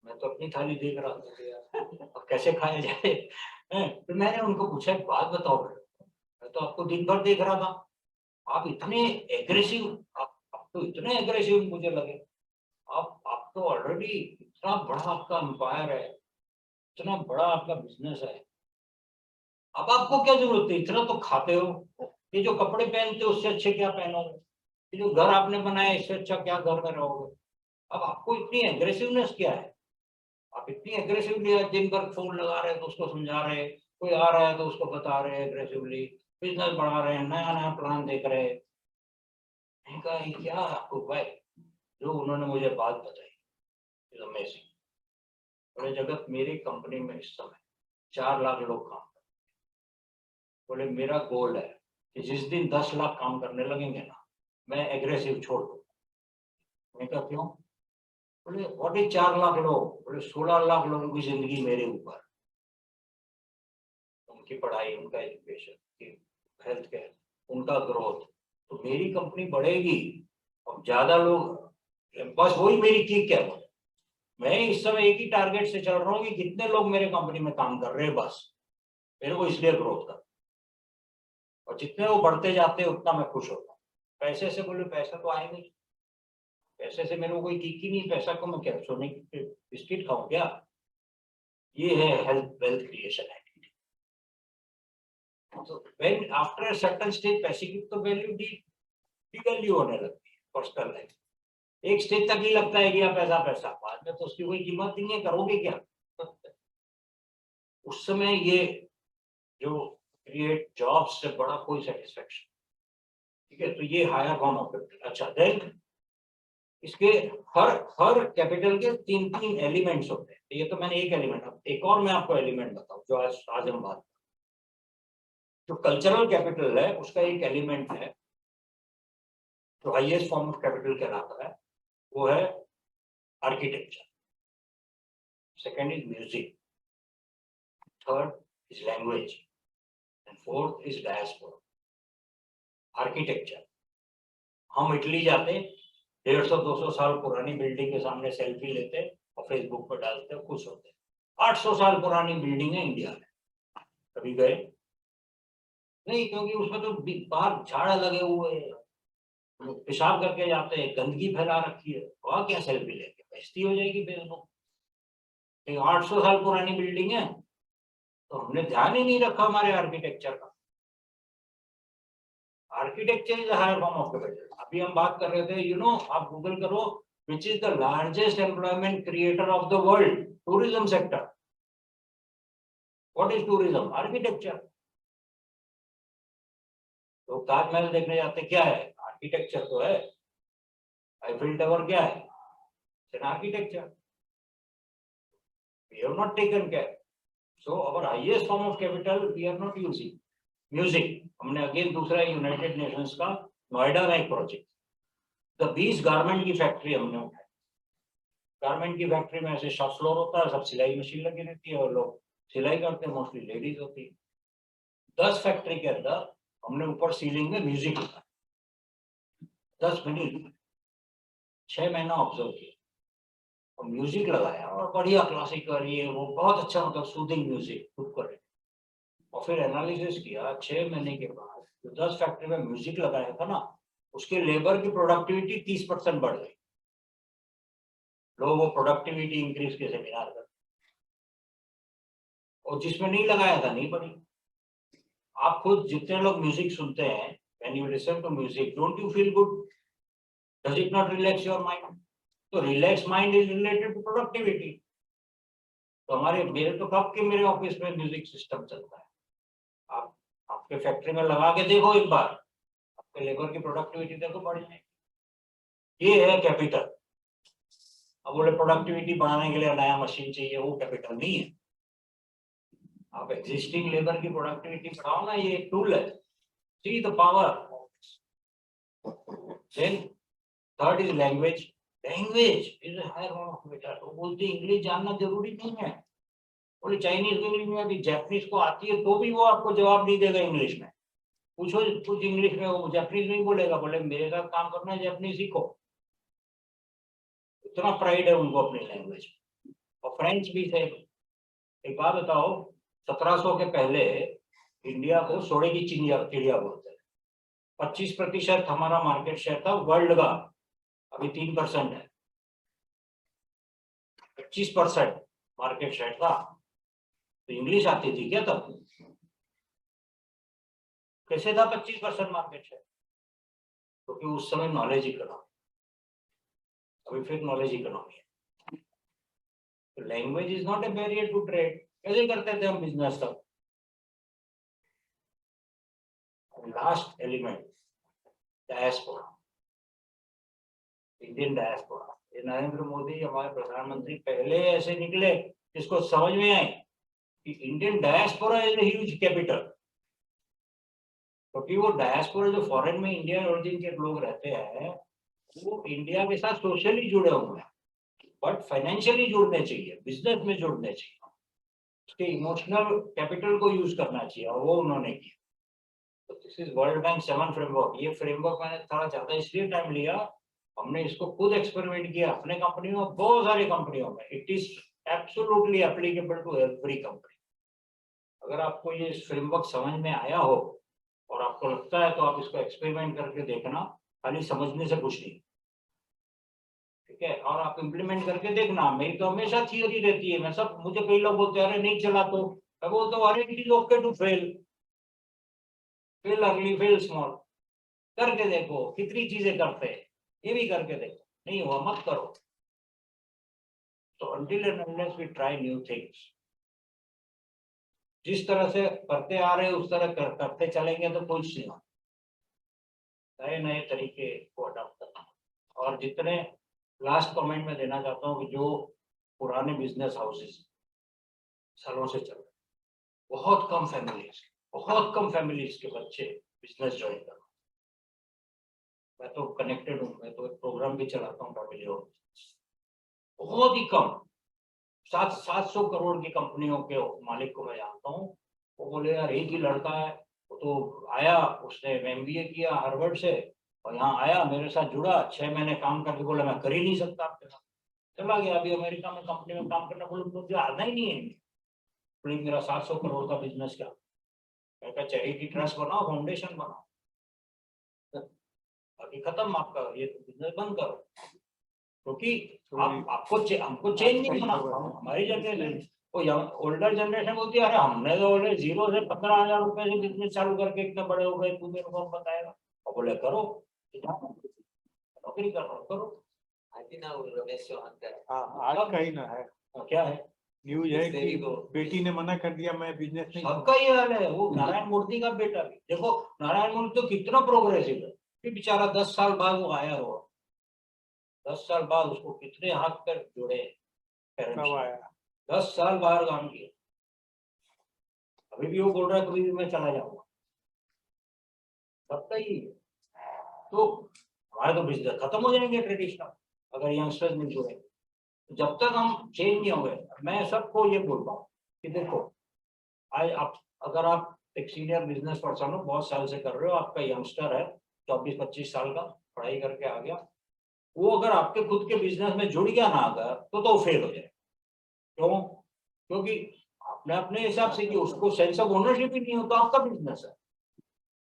मैं तो अपनी थाली देख रहा था, अब कैसे खाया जाए। फिर मैंने उनको पूछा एक बात बताओ, मैं तो आपको दिन भर देख रहा था, आप इतने एग्रेसिव, आप तो इतने एग्रेसिव मुझे लगे। आप तो ऑलरेडी इतना बड़ा आपका एम्पायर है, इतना बड़ा आपका बिजनेस है, अब आपको क्या जरूरत है, इतना तो खाते हो, ये जो कपड़े पहनते हो उससे अच्छे क्या पहनोगे, ये जो घर आपने बनाया इससे अच्छा क्या घर में रहोगे, अब आपको इतनी एग्रेसिवनेस क्या है? आप इतनी एग्रेसिवली दिन भर फोन लगा रहे हैं तो उसको समझा रहे, कोई आ रहा है तो उसको बता रहे एग्रेसिवली, बिजनेस बढ़ा रहे हैं, नया नया प्लान देख रहे हैं। मैंने कहा ये क्या आपको भाई, जो उन्होंने मुझे बात बताई अमेजिंग। बोले जगत, मेरी कंपनी में इस समय 4 लाख लोग काम करते हैं। बोले मेरा गोल है कि जिस दिन 10 लाख काम करने लगेंगे ना, मैं एग्रेसिव छोड़ दूँ। मैं कहा क्यों? बोले व्हाट इज 4 लाख लोग? बोले 16 लाख लोगों की जिंदगी मेरे ऊपर, उनकी पढ़ाई, उनका एजुकेशन, हेल्थ केयर, उनका ग्रोथ, तो मेरी कंपनी बढ़ेगी और ज्यादा लोग, बस वही मेरी किक है। मैं इस समय एक ही टारगेट से चल रहा हूँ कि कितने लोग मेरे कंपनी में काम कर रहे हैं, बस मेरे को इसलिए ग्रोथ कर, और जितने वो बढ़ते जाते हैं उतना मैं खुश होता हूँ। पैसे से बोले पैसा तो आए नहीं, पैसे से मेरे को कोई किक ही नहीं, पैसा को मैं क्या सोने की बिस्किट खाऊं क्या? ये है हेल्थ वेल्थ क्रिएशन है। So when after a certain stage पैसे की तो वैल्यू वैल्यू होने लगती है पर्सनल लाइफ। एक स्टेज तक ही लगता है कि आप पैसा पैसा, बाद में तो उसकी कोई कीमत नहीं है, करोगे क्या? उस समय ये जो क्रिएट जॉब्स से बड़ा कोई सेटिस्फेक्शन, ठीक है। तो ये हायर फॉर्म ऑफ कैपिटल। अच्छा, देन इसके हर कैपिटल के 3 एलिमेंट्स होते हैं। ये तो मैंने एक एलिमेंट, अब एक और मैं आपको एलिमेंट बताऊं जो आज हम बात, जो कल्चरल कैपिटल है उसका एक एलिमेंट है जो हाईएस्ट फॉर्म ऑफ कैपिटल कहलाता है, वो है architecture, second is music, third is language and fourth is diaspora. Architecture, हम इटली जाते, 150-200 साल पुरानी बिल्डिंग के सामने सेल्फी लेते और फेसबुक पर डालते, खुश होते। 800 साल पुरानी बिल्डिंग है इंडिया में, कभी गए नहीं? क्योंकि उसमें तो बाहर झाड़ लगे हुए हैं, लोग पेशाब करके जाते हैं, गंदगी फैला रखी है, वहां क्या सेल्फी लेके बेइज्जती हो जाएगी फेसबुक। 800 साल पुरानी बिल्डिंग है तो हमने ध्यान ही नहीं रखा हमारे आर्किटेक्चर का। Architecture is higher form of capital. अभी हम बात कर रहे थे, आप गूगल करो, which is the largest employment creator of the world, tourism sector. What is tourism? Architecture. तो ताजमहल देखने जाते क्या है? आर्किटेक्चर तो है। आईफिल टावर क्या है? It's an architecture. We have not taken care. So our highest form of capital we are not using. Music. हमने अगेन दूसरा यूनाइटेड नेशंस का नोएडा में एक प्रोजेक्ट, द 20 गारमेंट की फैक्ट्री हमने उठाई। गारमेंट की फैक्ट्री में ऐसे शॉप फ्लोर होता है, सब सिलाई मशीन लगी रहती है और लोग सिलाई करते हैं, मोस्टली लेडीज होती है। 10 फैक्ट्री के अंदर हमने ऊपर सीलिंग में म्यूजिक लगाया, 10 मिनट 6 महीना ऑब्जर्व किया और म्यूजिक लगाया और बढ़िया क्लासिकल ये वो बहुत अच्छा, मतलब सूदिंग म्यूजिक खुद कर रहे। और फिर एनालिसिस किया 6 महीने के बाद जो 10 फैक्ट्री में म्यूजिक लगाया था ना, उसके लेबर की प्रोडक्टिविटी 30% बढ़ गई। लोग वो प्रोडक्टिविटी इंक्रीज के सेमिनार करते, और जिसमें नहीं लगाया था नहीं बढ़ी। आप खुद जितने लोग म्यूजिक सुनते हैं, when you listen to music, don't you feel good? Does it not relax your mind? तो relax mind is related to productivity. तो मेरे तो कब के मेरे ऑफिस में म्यूजिक सिस्टम चलता है। आप आपके फैक्ट्री में लगा के देखो एक बार, आपके लेबर की प्रोडक्टिविटी देखो बढ़ जाएगी। ये है कैपिटल। अब बोले प्रोडक्टिविटी बढ़ाने के लिए नया मशीन चाहिए, वो कैपिटल नहीं है। आप एग्जिस्टिंग लेबर की प्रोडक्टिविटी बढ़ाओ ना, ये एक टूल है। See the power. Then third is language. Language is higher form of capital. वो बोलते इंग्लिश जानना जरूरी नहीं है। बोले चाइनीज इंग्लिश में अभी जापानीज को आती है तो भी वो आपको जवाब नहीं देगा इंग्लिश में। पूछो कुछ इंग्लिश में, वो जापानीज में ही बोलेगा। बोले मेरे साथ काम करना है, जापानीज सीखो। इतना प्राइड है उनको अपनी लैंग्वेज। और फ्रेंच भी थे। एक बात बताओ, 1700 के पहले इंडिया को सोने की चिड़िया बोलते हैं। 25% हमारा मार्केट शेयर था वर्ल्ड का, अभी 3% है। 25% मार्केट शेयर था। तो इंग्लिश आती थी क्या तब? कैसे था 25% मार्केट शेयर? क्योंकि उस समय नॉलेज इकोनॉमी, अभी फिर नॉलेज इकोनॉमी है। तो language is not a barrier to trade. कैसे करते थे हम बिजनेस तब? Last element, diaspora, Indian diaspora. ये नरेंद्र मोदी हमारे प्रधानमंत्री पहले ऐसे निकले जिसको समझ में आए कि Indian diaspora is a huge capital. क्योंकि वो डायस्पोरा जो फॉरेन में इंडियन ओरिजिन के लोग रहते हैं, वो इंडिया के साथ सोशली जुड़े हुए हैं, बट फाइनेंशियली जुड़ने चाहिए, बिजनेस में जुड़ने चाहिए, उसके इमोशनल कैपिटल को यूज करना चाहिए, और वो उन्होंने किया। तो this is world bank 7 framework. ये फ्रेमवर्क मैंने थोड़ा ज्यादा इसलिए टाइम लिया, हमने इसको खुद एक्सपेरिमेंट किया अपने कंपनियों में, बहुत सारी कंपनियों में। It is absolutely applicable to every company. अगर आपको ये फ्रेमवर्क समझ में आया हो और आपको लगता है तो आप इसको एक्सपेरिमेंट करके देखना, खाली समझने से कुछ नहीं, ठीक है? और आप इम्प्लीमेंट करके देखना। मेरी तो हमेशा थियरी रहती है, मुझे कई लोग बोलते हैं अरे नहीं चला तो मैं बोलता हूँ अरे it is okay to fail, fail early, fail small, करके देखो। कितनी चीजें करते हैं, ये भी करके देखो, नहीं हुआ मत करो। तो until and unless we try new things, जिस तरह से करते आ रहे हैं उस तरह करते चलेंगे तो कुछ नहीं होगा। नए नए तरीके को अडॉप्ट करना। और जितने लास्ट कमेंट में देना चाहता हूँ कि जो पुराने बिजनेस हाउसेस सालों से चल रहे, बहुत कम फैमिलीज के बच्चे बिजनेस ज्वाइन कर। मैं तो कनेक्टेड हूँ, मैं तो एक प्रोग्राम भी चलाता हूँ फैमिली हाउस। बहुत ही कम 700 करोड़ की कंपनियों के मालिक को मैं जानता हूँ। वो बोले यार एक ही लड़का है, वो तो आया, उसने MBA किया हार्वर्ड से और यहाँ आया मेरे साथ जुड़ा, 6 महीने काम करके बोला मैं कर ही नहीं सकता आपके साथ, चला गया। अभी अमेरिका में कंपनी में काम करना, बोले मुझे आना ही नहीं है। प्लीज मेरा 700 करोड़ का बिजनेस क्या? मैं कहा चैरिटी ट्रस्ट बनाओ, फाउंडेशन बनाओ, अभी खत्म आपका ये बिजनेस बंद करो। क्योंकि हमको चेंज नहीं होना। हमारी जनरेशन, वो ओल्डर जनरेशन बोलती है अरे हमने तो बोले 0 से 15,000 रुपए से बिजनेस चालू करके इतने बड़े हो गए, तू मेरे को बताएगा। बोले करो, नौकरी करो। आती ना वो रमेश चौहान का हाँ आज का ही ना है, क्या है, न्यूज है तेरी कि को बेटी ने मना कर दिया मैं बिजनेस नहीं सबका ये हाल है। वो नारायण मूर्ति का बेटा भी देखो, नारायण मूर्ति तो कितना प्रोग्रेसिव है कि बेचारा 10 साल बाद वो आया हो, 10 साल बाद उसको कितने हाथ पैर जोड़े पेरेंट्स कब ने। आया। 10 साल बाहर काम किया, अभी भी वो बोल रहा है कभी भी मैं चला जाऊंगा, सबका ही है। तो हमारे तो बिजनेस खत्म हो जाएंगे ट्रेडिशनल अगर यंगस्टर्स नहीं जुड़े। जब तक हम चेंज नहीं होंगे, मैं सबको ये बोलता हूँ कि देखो, आज आप अगर आप एक सीनियर बिजनेस पर्सन हो, बहुत साल से कर रहे हो, आपका यंगस्टर है 24-25 साल का, पढ़ाई करके आ गया, वो अगर आपके खुद के बिजनेस में जुड़ गया ना अगर, तो फेल हो जाए। क्यों? क्योंकि आपने अपने हिसाब से कि उसको सेंस ऑफ ओनरशिप ही नहीं हो, तो आपका बिजनेस है,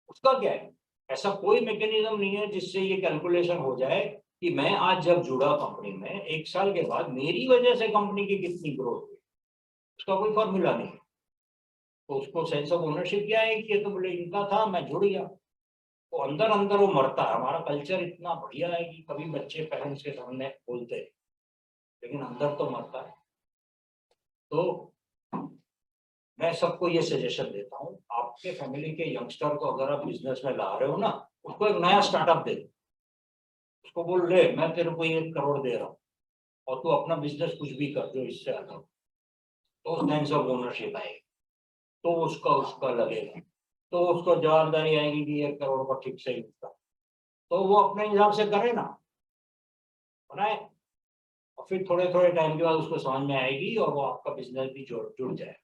उसका क्या है। ऐसा कोई मैकेनिज्म नहीं है जिससे ये कैलकुलेशन हो जाए कि मैं आज जब जुड़ा कंपनी में 1 साल के बाद मेरी वजह से कंपनी की कितनी ग्रोथ हुई, उसका कोई फॉर्मूला नहीं है। तो उसको सेंस ऑफ ओनरशिप क्या है कि ये तो बोले इनका था, मैं जुड़ गया, तो अंदर अंदर वो मरता है। हमारा कल्चर इतना बढ़िया है कि कभी बच्चे पेरेंट्स के सामने बोलते हैं, लेकिन अंदर तो मरता है। तो मैं सबको ये सजेशन देता हूँ, आपके फैमिली के यंगस्टर को अगर आप बिजनेस में ला रहे हो ना, उसको एक नया स्टार्टअप दे, उसको बोल ले मैं तेरे को 1 करोड़ दे रहा हूँ और तू अपना बिजनेस कुछ भी कर जो इससे आता हो, तो सेंस ऑफ ओनरशिप आएगी, तो उसका लगेगा, तो उसको जवाबदारी आएगी कि 1 करोड़ का ठीक से यूज कर, तो वो अपने हिसाब से करे ना, बनाए, और फिर थोड़े थोड़े टाइम के बाद उसको समझ में आएगी और वो आपका बिजनेस भी जुड़ जाए।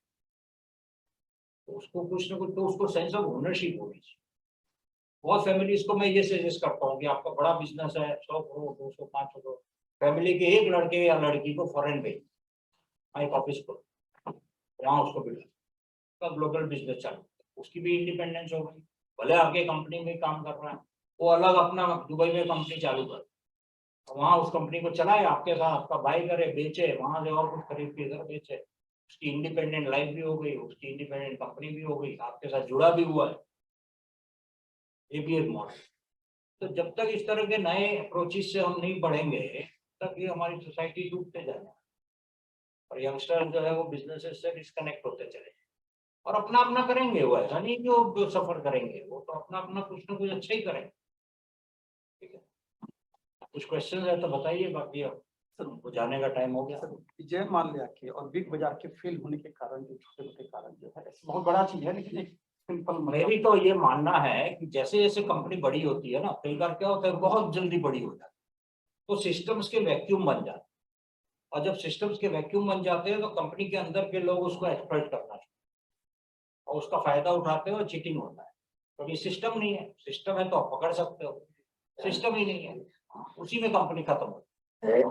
तो उसको कुछ ना कुछ तो उसको सेंस ऑफ ओनरशिप होनी चाहिए। बहुत फैमिलीज को मैं ये सजेस्ट करता हूँ कि आपका बड़ा बिजनेस है, 100 करोड़ 200 500 करोड़, फैमिली के एक लड़के या लड़की को फॉरेन भेज एक ऑफिस को, वहाँ उसको बिल्ड ग्लोबल बिजनेस चालू, उसकी भी इंडिपेंडेंस हो गई, भले आपके कंपनी में काम कर रहा है, वो अलग अपना दुबई में कंपनी चालू कर, वहाँ उस कंपनी को चलाए, आपके साथ आपका बाई करे, बेचे, वहां से और कुछ खरीद के इधर बेचे, उसकी इंडिपेंडेंट लाइफ भी हो गई, उसकी इंडिपेंडेंट कंपनी भी हो गई, आपके साथ जुड़ा भी हुआ है, ये भी एक मॉडल। तो जब तक इस तरह के नए अप्रोचेस से हम नहीं बढ़ेंगे, तब ये हमारी सोसाइटी डूबते जाएगा और यंगस्टर जो है वो बिजनेसेस से डिस्कनेक्ट होते चले जाएंगे और अपना अपना करेंगे। वो ऐसा नहीं कि वो सफर करेंगे, वो तो अपना अपना कुछ ना कुछ अच्छा ही करेंगे। ठीक है, कुछ क्वेश्चन है तो बताइए, बाकी अब वो जाने का टाइम हो गया। विजय माल्या के और बिग बाजार के फेल होने के कारण जो छोटे मोटे कारण जो है बहुत बड़ा चीज है, लेकिन एक सिंपल मेरी तो ये मानना है कि जैसे जैसे कंपनी बड़ी होती है ना, कई बार क्या होता है बहुत जल्दी बड़ी हो जाती है, तो सिस्टम्स के वैक्यूम बन जाते हैं, और जब सिस्टम्स के वैक्यूम बन जाते हैं तो कंपनी के अंदर के लोग उसको एक्सप्लॉइट करना चाहिए और उसका फायदा उठाते हैं और चीटिंग होता है, क्योंकि सिस्टम नहीं है। सिस्टम है तो आप पकड़ सकते हो, सिस्टम ही नहीं है, उसी में कंपनी खत्म होती है।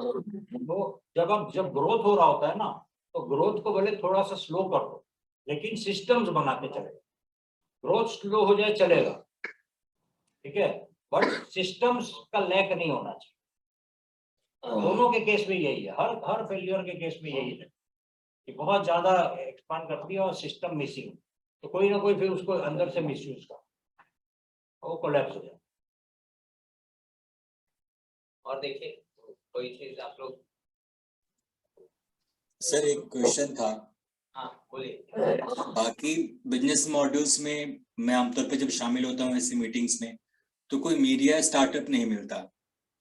तो जब ग्रोथ हो रहा होता है ना, तो ग्रोथ को भले थोड़ा सा स्लो कर दो, लेकिन सिस्टम्स बनाते चले। ग्रोथ स्लो हो जाए चलेगा, ठीक है, बट सिस्टम्स का लैक नहीं होना चाहिए। दोनों के केस में यही है, हर फेलियर के केस में यही है कि बहुत ज्यादा एक्सपांड कर दिया और सिस्टम मिसिंग, तो कोई ना कोई फिर उसको अंदर से मिसयूज कर, वो कोलैप्स हो जाए। और देखिए कोई चीज आप लोग। सर एक क्वेश्चन था, हाँ बोलिए। बाकी बिजनेस मॉड्यूल्स में मैं आमतौर पे जब शामिल होता हूँ ऐसी मीटिंग्स में, तो कोई मीडिया स्टार्टअप नहीं मिलता,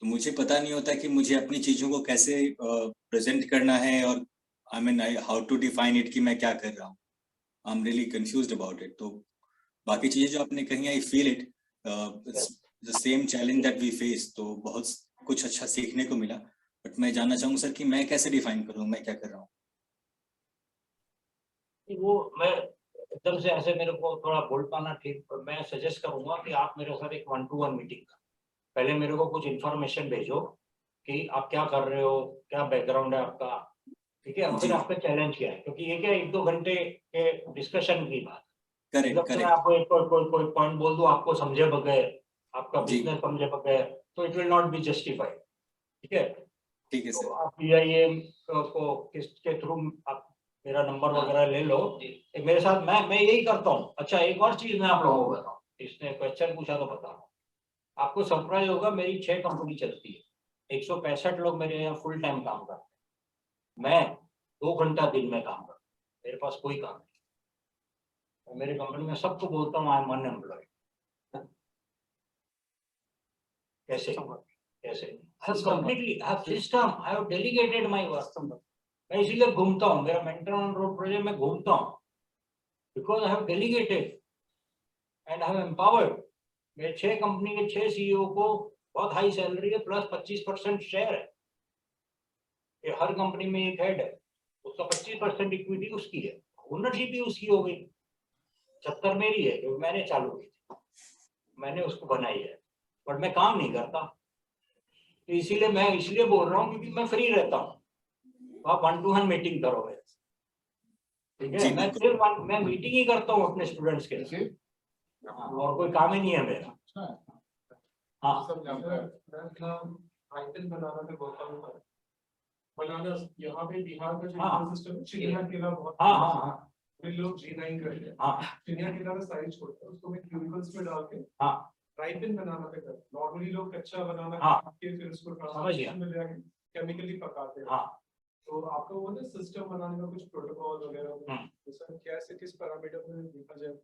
तो मुझे पता नहीं होता कि मुझे अपनी चीजों को कैसे प्रेजेंट करना है, और I mean how to define it कि मैं क्या कर रहा हूँ। I am really confused about it. तो बाकी चीजें जो आपने कही, I feel it the same challenge that we face, तो बहुत कुछ अच्छा सीखने को मिला, बट मैं जानना चाहूंगा सर कि मैं कैसे डिफाइन करूँ मैं क्या कर रहा हूँ। वो मैं एकदम से ऐसे मेरे को थोड़ा बोल पाना ठीक, मैं सजेस्ट करूंगा कि आप मेरे साथ एक 1-to-1 मीटिंग कर, पहले मेरे को कुछ इन्फॉर्मेशन भेजो कि आप क्या कर रहे हो, क्या बैकग्राउंड है आपका, ठीक है, और फिर आपका चैलेंज क्या है, क्योंकि ये क्या 1-2 घंटे के डिस्कशन की बात। करेक्ट मैं आपको एक कोई पॉइंट बोल दूं, आपको समझे बगैर, आपका बिजनेस समझे बगैर, तो it will not be justified. ठीक है, ठीक है तो सर। आप ये को किसके थ्रू आप मेरा नंबर वगैरह ले लो, मेरे साथ मैं यही करता हूँ। अच्छा, एक और चीज मैं आप लोगों को बताऊँ, इसने क्वेश्चन पूछा तो बता रहा हूँ, आपको सरप्राइज होगा, मेरी 6 कंपनी चलती है, 165 लोग मेरे यहाँ फुल टाइम काम करते हैं, मैं 2 घंटा दिन में काम करता हूँ, मेरे पास कोई काम नहीं। मैं मेरी कंपनी में सबको बोलता हूँ आई एम अनएम्प्लॉयड। कैसे कैसे completely system, I have delegated my work. मैं इसीलिए घूमता हूँ, मेरा मेंटर ऑन रोड प्रोजेक्ट में घूमता हूँ, because I have delegated and I have empowered. मेरे 6 कंपनी के 6 सीईओ को बहुत हाई सैलरी है, प्लस 25% शेयर है। ये हर कंपनी में एक हेड है, उसका 25% इक्विटी उसकी है, ओनरशिप भी उसकी हो गई। 70 मेरी है, जो मैंने चालू की थी, मैंने उसको बनाई है, बट मैं काम नहीं करता। तो इसीलिए मैं इसलिए बोल रहा हूँ क्योंकि मैं फ्री रहता हूँ, आप 1-to-1 मीटिंग करोगे, ठीक जी, है। मैं सिर्फ मैं मीटिंग ही करता हूँ अपने स्टूडेंट्स के लिए, हाँ, और कोई काम ही नहीं है मेरा। हाँ आइटम बनाना में बहुत काम होता है। बनाना यहाँ पे बिहार का जो हाँ। सिस्टम है, चिड़िया किला बहुत हाँ हाँ हाँ फिर लोग G9 करते हैं। हाँ चिड़िया किला का साइज छोड़ते हैं, उसको मैं क्यूबिकल्स में डाल के हाँ राइपिन बनाना पे करते हैं। नॉर्मली लोग कच्चा बनाना हाँ। के फिर उसको समझ गया। ट्रांसफॉर्मेशन में ले केमिकली पकाते हैं। हाँ। तो आपका वो ना सिस्टम बनाने का कुछ प्रोटोकॉल वगैरह हम्म। जैसा कैसे किस पैरामीटर में देखा जाए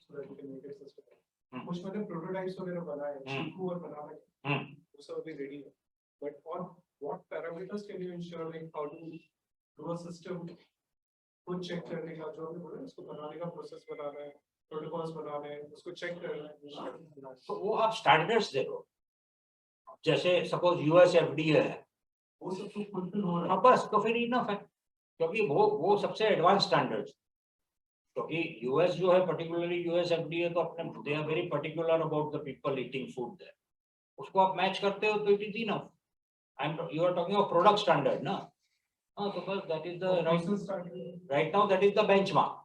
so that you can make it sustainable। हम्म। कुछ मैंने प्रोटोटाइप्स वगैरह बनाए हैं, हम्म। चीकू और बनाना हम्म। वो सब अभी रेडी है। But on what parameters can you ensure like how to do a system को चेक करने का, जो हमने बोला उसको बनाने का प्रोसेस बनाना है, प्रोटोकॉल्स बनाने हैं, उसको चेक करना है। तो वो आप स्टैंडर्ड्स देखो, जैसे सपोज यूएस एफडीए है, वो सब तो फुलफिल हो रहा हाँ बस तो फिर इनफ है, क्योंकि वो सबसे एडवांस स्टैंडर्ड्स। क्योंकि यूएस जो है, पर्टिकुलरली यूएस एफडीए तो अपने they are very particular about the people eating food there, उसको आप मैच करते हो तो it is enough. I am you are talking of product standard ना, हाँ तो बस that is the right now that is the benchmark.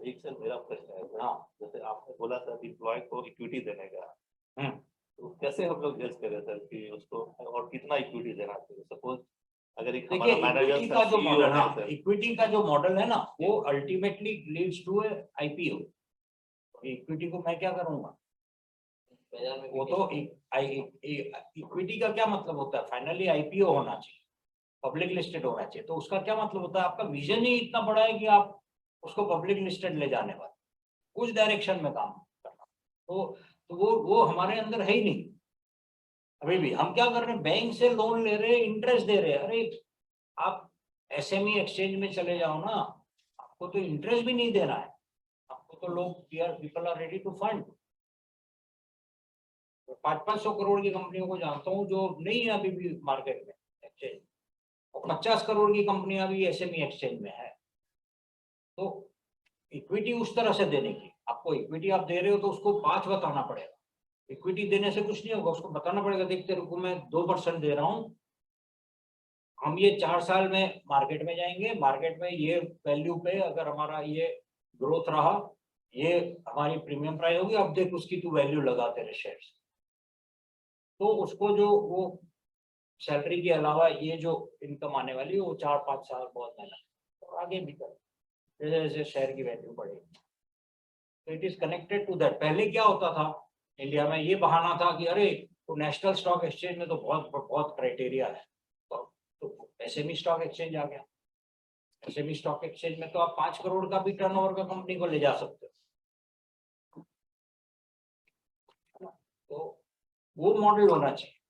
एक सर मेरा प्रश्न है सर, हाँ। जैसे आपने बोला सर इम्प्लॉय को इक्विटी देने का, हम्म। तो कैसे हम लोग जज करें सर कि उसको और कितना इक्विटी देना चाहिए? सपोज अगर एक देखिए, हमारा इक्विटी मैनेजर का जो CEO मॉडल है है, सर, इक्विटी का जो मॉडल है ना, वो ultimately leads to IPO. Equity को मैं क्या करूंगा, बाजार में वो तो इक्विटी का क्या मतलब होता है, फाइनली आईपीओ होना चाहिए, पब्लिक लिस्टेड होना चाहिए। तो उसका क्या मतलब होता है, आपका विजन ही इतना बड़ा है कि आप उसको पब्लिक लिस्टेड ले जाने वाले, उस डायरेक्शन में काम करना। तो वो हमारे अंदर है ही नहीं। अभी भी हम क्या कर रहे हैं, बैंक से लोन ले रहे हैं, इंटरेस्ट दे रहे हैं। अरे आप एसएमई एक्सचेंज में चले जाओ ना, आपको तो इंटरेस्ट भी नहीं देना है, आपको तो लोग people are ready to fund. 500 crore की कंपनियों को जानता हूँ जो नहीं है अभी भी मार्केट में एक्सचेंज, और 50 करोड़ की कंपनियां भी एसएमई एक्सचेंज में है। तो इक्विटी उस तरह से देने की, आपको इक्विटी आप दे रहे हो तो उसको 5 बताना पड़ेगा। इक्विटी देने से कुछ नहीं होगा, उसको बताना पड़ेगा, देखते रुको मैं 2% दे रहा हूँ, हम ये 4 साल में मार्केट में जाएंगे, मार्केट में ये वैल्यू पे अगर हमारा ये ग्रोथ रहा, ये हमारी प्रीमियम प्राइस होगी, अब देख उसकी तू वैल्यू लगा तेरे शेयर्स। तो उसको जो वो सैलरी के अलावा ये जो इनकम आने वाली है, वो 4-5 साल बहुत मेहनत और आगे भी कर, जैसे जैसे शेयर की वैल्यू बढ़ेगी। तो it is connected to that. पहले क्या होता था इंडिया में, ये बहाना था कि अरे तो नेशनल स्टॉक एक्सचेंज में तो बहुत बहुत क्राइटेरिया है, तो एसएमई स्टॉक एक्सचेंज आ गया। एसएमई स्टॉक एक्सचेंज में तो आप 5 करोड़ का भी टर्नओवर का कंपनी को ले जा सकते हो। तो वो मॉडल होना चाहिए,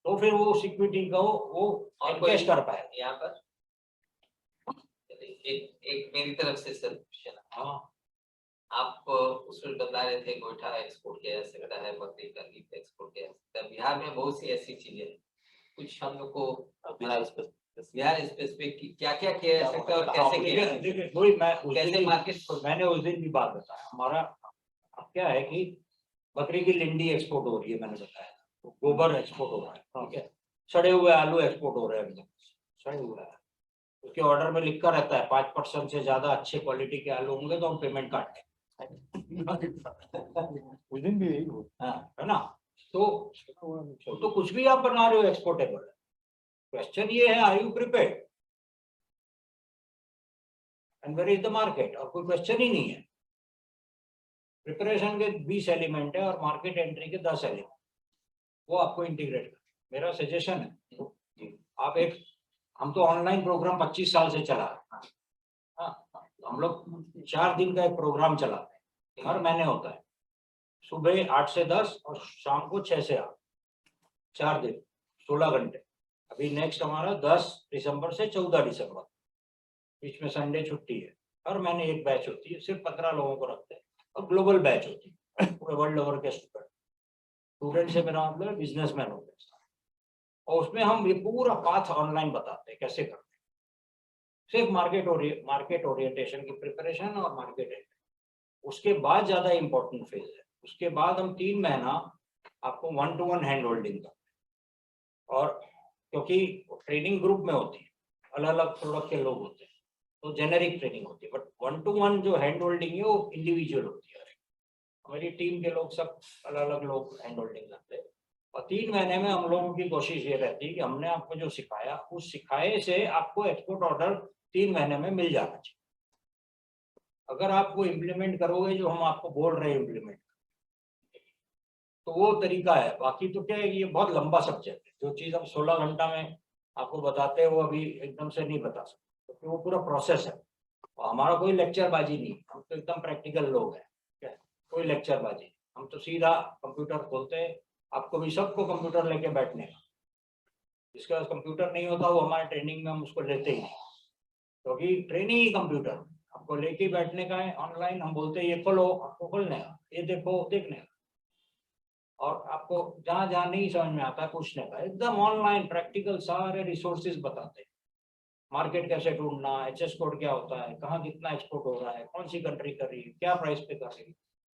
तो फिर वो सिक्योरिटी को वो एनकेश कर पाए। यहाँ पर एक मेरी तरफ से सर क्वेश्चन है। हाँ, आप उसमें बता रहे थे गोईठा एक्सपोर्ट किया जा सकता है, बकरी का मीट एक्सपोर्ट किया जा सकता है। बिहार में बहुत सी ऐसी चीजें हैं, कुछ हम लोग को बिहार स्पेसिफिक क्या क्या किया जा सकता है और कैसे किया जा सकता है? वही मैं उस कैसे दिन मार्केट मैंने उस दिन भी बात बताया। हमारा अब क्या है कि बकरी की लिंडी एक्सपोर्ट हो रही है, मैंने बताया था, तो गोबर एक्सपोर्ट हो रहा है, ठीक है। सड़े हुए आलू एक्सपोर्ट हो रहे हैं, एकदम सड़े हुए है। उसके ऑर्डर में लिखा रहता है 5% से ज्यादा अच्छे क्वालिटी के आलू होंगे तो हम पेमेंट काटते हैं। उस दिन भी यही हुआ। हाँ, है ना। तो कुछ भी आप बना रहे हो एक्सपोर्टेबल है। क्वेश्चन ये है, are you prepared and where is the market, और कोई क्वेश्चन ही नहीं है। प्रिपरेशन के 20 एलिमेंट है और मार्केट एंट्री के 10 एलिमेंट, वो आपको इंटीग्रेट कर। मेरा सजेशन है आप एक, हम तो ऑनलाइन प्रोग्राम 25 साल से चला रहे हैं। हाँ, हम लोग 4 दिन का एक प्रोग्राम चलाते हैं, हर महीने होता है, सुबह 8 से 10 और शाम को 6 से 8, 4 दिन 16 घंटे। अभी नेक्स्ट हमारा 10 दिसंबर से 14 दिसंबर, बीच में संडे छुट्टी है। हर महीने एक बैच होती है, सिर्फ 15 लोगों को रखते हैं और ग्लोबल बैच होती है, पूरे वर्ल्ड ओवर के स्टूडेंट से मेरा मतलब बिजनेसमैन हो गया। और उसमें हम ये पूरा पाथ ऑनलाइन बताते हैं कैसे करते हैं, सिर्फ मार्केट ओरिएंटेशन की प्रिपरेशन और मार्केट एंट्री। उसके बाद ज्यादा इंपॉर्टेंट फेज है, उसके बाद हम 3 महीना आपको 1-to-1 हैंड होल्डिंग करते हैं। और क्योंकि ट्रेनिंग ग्रुप में होती है, अलग अलग प्रोडक्ट के लोग होते हैं, तो जेनेरिक ट्रेनिंग होती है, बट 1-to-1 जो हैंड होल्डिंग है वो इंडिविजुअल होती है। हमारी टीम के लोग सब अलग अलग लोग हैंड होल्डिंग करते हैं। और 3 महीने में हम लोगों की कोशिश ये रहती है कि हमने आपको जो सिखाया, उस सिखाए से आपको एक्सपोर्ट ऑर्डर 3 महीने में मिल जाना चाहिए। अगर आप वो इम्प्लीमेंट करोगे जो हम आपको बोल रहे हैं इम्प्लीमेंट, तो वो तरीका है। बाकी तो क्या है, ये बहुत लंबा सब्जेक्ट है, जो चीज़ हम 16 घंटा में आपको बताते हैं वो अभी एकदम से नहीं बता सकते, क्योंकि वो पूरा प्रोसेस है। और हमारा कोई लेक्चरबाजी नहीं, हम तो एकदम प्रैक्टिकल लोग हैं, कोई लेक्चरबाजी। हम तो सीधा कंप्यूटर खोलते हैं, आपको भी सबको कंप्यूटर लेके बैठने का, जिसके पास कंप्यूटर नहीं होता वो हमारे ट्रेनिंग में हम उसको लेते ही नहीं, क्योंकि ट्रेनिंग ही कंप्यूटर आपको लेके बैठने का है। ऑनलाइन हम बोलते हैं ये खोलो, आपको खोलने का, ये देखो देखने का, और आपको जहाँ जहाँ नहीं समझ में आता है पूछने का, एकदम ऑनलाइन प्रैक्टिकल सारे रिसोर्सेज बताते हैं। मार्केट कैसे ढूंढना, HS कोड क्या होता है, कहाँ कितना एक्सपोर्ट हो रहा है, कौन सी कंट्री कर रही है, क्या प्राइस पे कर रही है,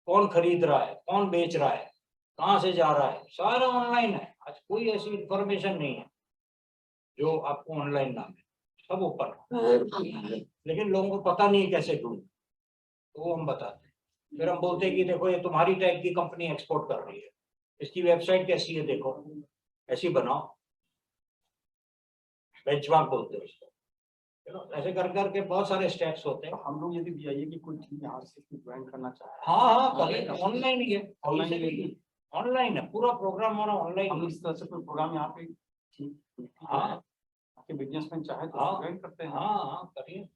कौन खरीद रहा है, कौन बेच रहा है, कहाँ से जा रहा है, सारा ऑनलाइन है। आज कोई ऐसी इंफॉर्मेशन नहीं है जो आपको ऑनलाइन ना मिले, सब ओपन। लेकिन लोगों को पता नहीं है कैसे ढूंढ, तो वो हम बताते हैं। फिर हम बोलते हैं कि देखो ये तुम्हारी टाइप की कंपनी एक्सपोर्ट कर रही है, इसकी वेबसाइट कैसी है देखो, ऐसी बनाओ, बेंचमार्क बोलते हैं उसको। ऐसे कर करके बहुत सारे स्टेप्स होते हैं। हम लोग यदि भी की कोई टीम यहाँ से ज्वाइन करना चाहे, हाँ कभी ऑनलाइन ही है, ऑनलाइन है पूरा प्रोग्राम हमारा ऑनलाइन। हम इस तरह से कोई प्रोग्राम यहाँ पे हाँ आपके बिजनेसमैन चाहे तो हाँ ज्वाइन करते हैं। हाँ करिए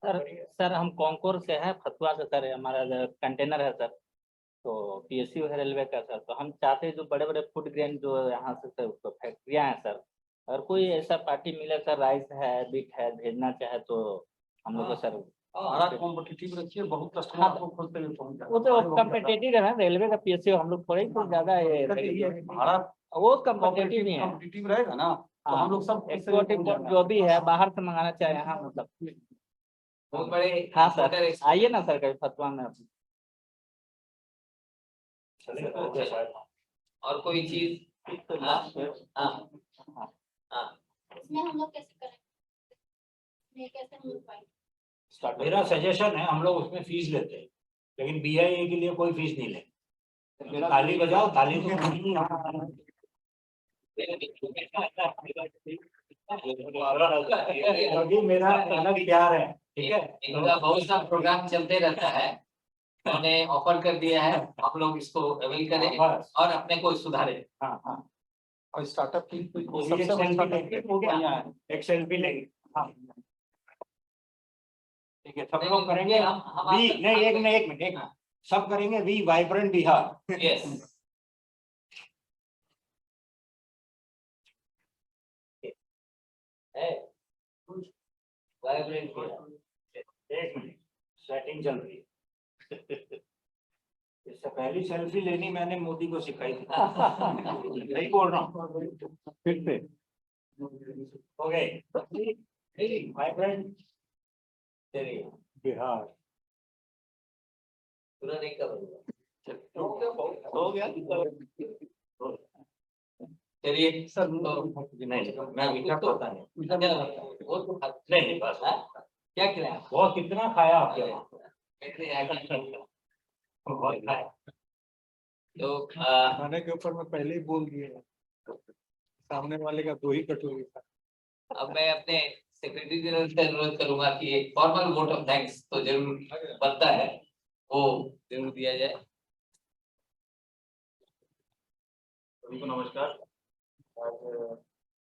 सर हम कॉन्कोर से हैं, फतुआ से सर, हमारा कंटेनर है सर, तो PSU है रेलवे का सर। तो हम चाहते हैं जो बड़े बड़े फूड ग्रेन जो यहाँ से सर फैक्ट्रियाँ हैं सर, अगर कोई ऐसा पार्टी मिले सर, राइस है, बीट है, भेजना चाहे तो हम लोग को सर हमारा कॉम्पिटिटिव रखिए, बहुत कस्टमर आपको खोलते हुए पहुंच वो तो कम्पिटेटिव है ना, रेलवे का PSU हम लोग थोड़े ही कुछ ज्यादा हमारा वो कम्पिटेटिव नहीं है। कॉम्पिटिटिव रहेगा ना, तो हम लोग सब एक्सपोर्ट इम्पोर्ट जो भी है बाहर से मंगाना चाहे यहाँ, मतलब बहुत बड़े हाँ सर, आइए ना सर कभी फतुआ में। और कोई चीज? हाँ इसमें हम लोग कैसे करें, ये कैसे हम लोग पाएंगे? मेरा सजेशन है, हम लोग उसमें फीस लेते हैं, लेकिन BIA के लिए कोई फीस नहीं लेते। ताली बजाओ, ताली तो क्योंकि मेरा अलग प्यार है, ठीक है। इनका बहुत सा प्रोग्राम चलते रहता है, उन्होंने ऑफर कर दिया है, हम लोग इसको अवेल करें और अपने को सुधारें। हाँ हाँ, और स्टार्टअप की वही सबसे एक अच्छा selfie हो गया, एक सेल्फी लेंगे। हाँ ठीक है, सब लोग करेंगे। नहीं एक मिनट, सब करेंगे we vibrant Bihar. Yes vibrant Bihar, एक मिनट, सेटिंग चल रही है। इससे पहली सेल्फी लेनी मैंने मोदी को सिखाई थी। नहीं बोल रहा हूँ, फिर से हो गए वाइब्रेंट बिहार। पूरा नहीं करूँगा, हो गया चलिए सर नहीं, मैं मीठा खाता नहीं। वो तो नहीं बस क्या खिलाया? बहुत कितना खाया आपके वहाँ? बहुत खाया। तो खाने के ऊपर मैं पहले ही बोल दिया, सामने वाले का 2 ही कटोरी था। अब मैं अपने सेक्रेटरी जनरल से अनुरोध करूंगा कि एक फॉर्मल वोट ऑफ थैंक्स तो जरूर बनता है वो जरूर दिया जाए। सभी को नमस्कार। आज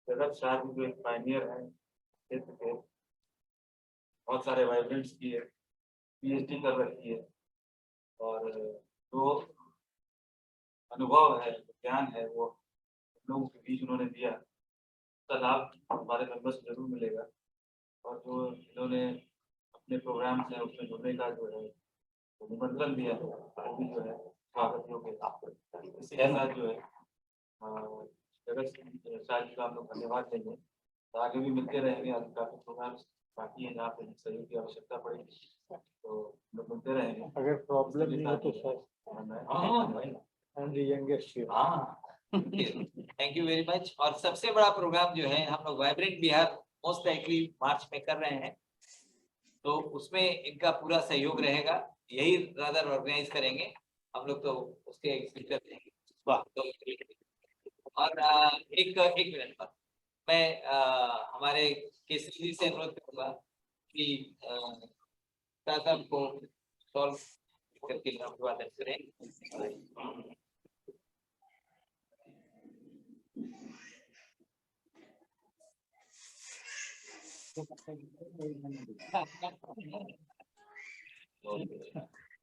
जगत शाह जी जो एक पायनियर है क्षेत्र के, बहुत सारे वाइब्रेंट्स की है, पीएचडी कर रखी है, और जो अनुभव है, ज्ञान है, वो हम लोगों के बीच उन्होंने दिया, उसका लाभ हमारे मेंबर्स को जरूर मिलेगा। और जो इन्होंने अपने प्रोग्राम्स हैं उसमें जुड़ने का जो है वो निमंत्रण दिया है, वो भी जो है स्वागत योग्य है। इसी के साथ जो है जगत शाह जी का हम लोग धन्यवाद देंगे। तो आगे भी मिलते रहेंगे, अभी काफी प्रोग्राम्स बाकी है जहाँ पे सहयोग की आवश्यकता पड़ेगी, तो हम लोग मिलते रहेंगे। अगर प्रॉब्लम नहीं हो तो sir thank you very much. और सबसे बड़ा प्रोग्राम जो है हम लोग वाइब्रेंट बिहार मोस्ट लाइकली मार्च में कर रहे हैं, तो उसमें इनका पूरा सहयोग रहेगा, यही रादर ऑर्गेनाइज करेंगे हम लोग, तो उसके स्पीकर देंगे। तो और एक मिनट पर मैं हमारे केसरी जी से अनुरोध करूंगा कि साहब को सॉल्व करके अभिवादन करें।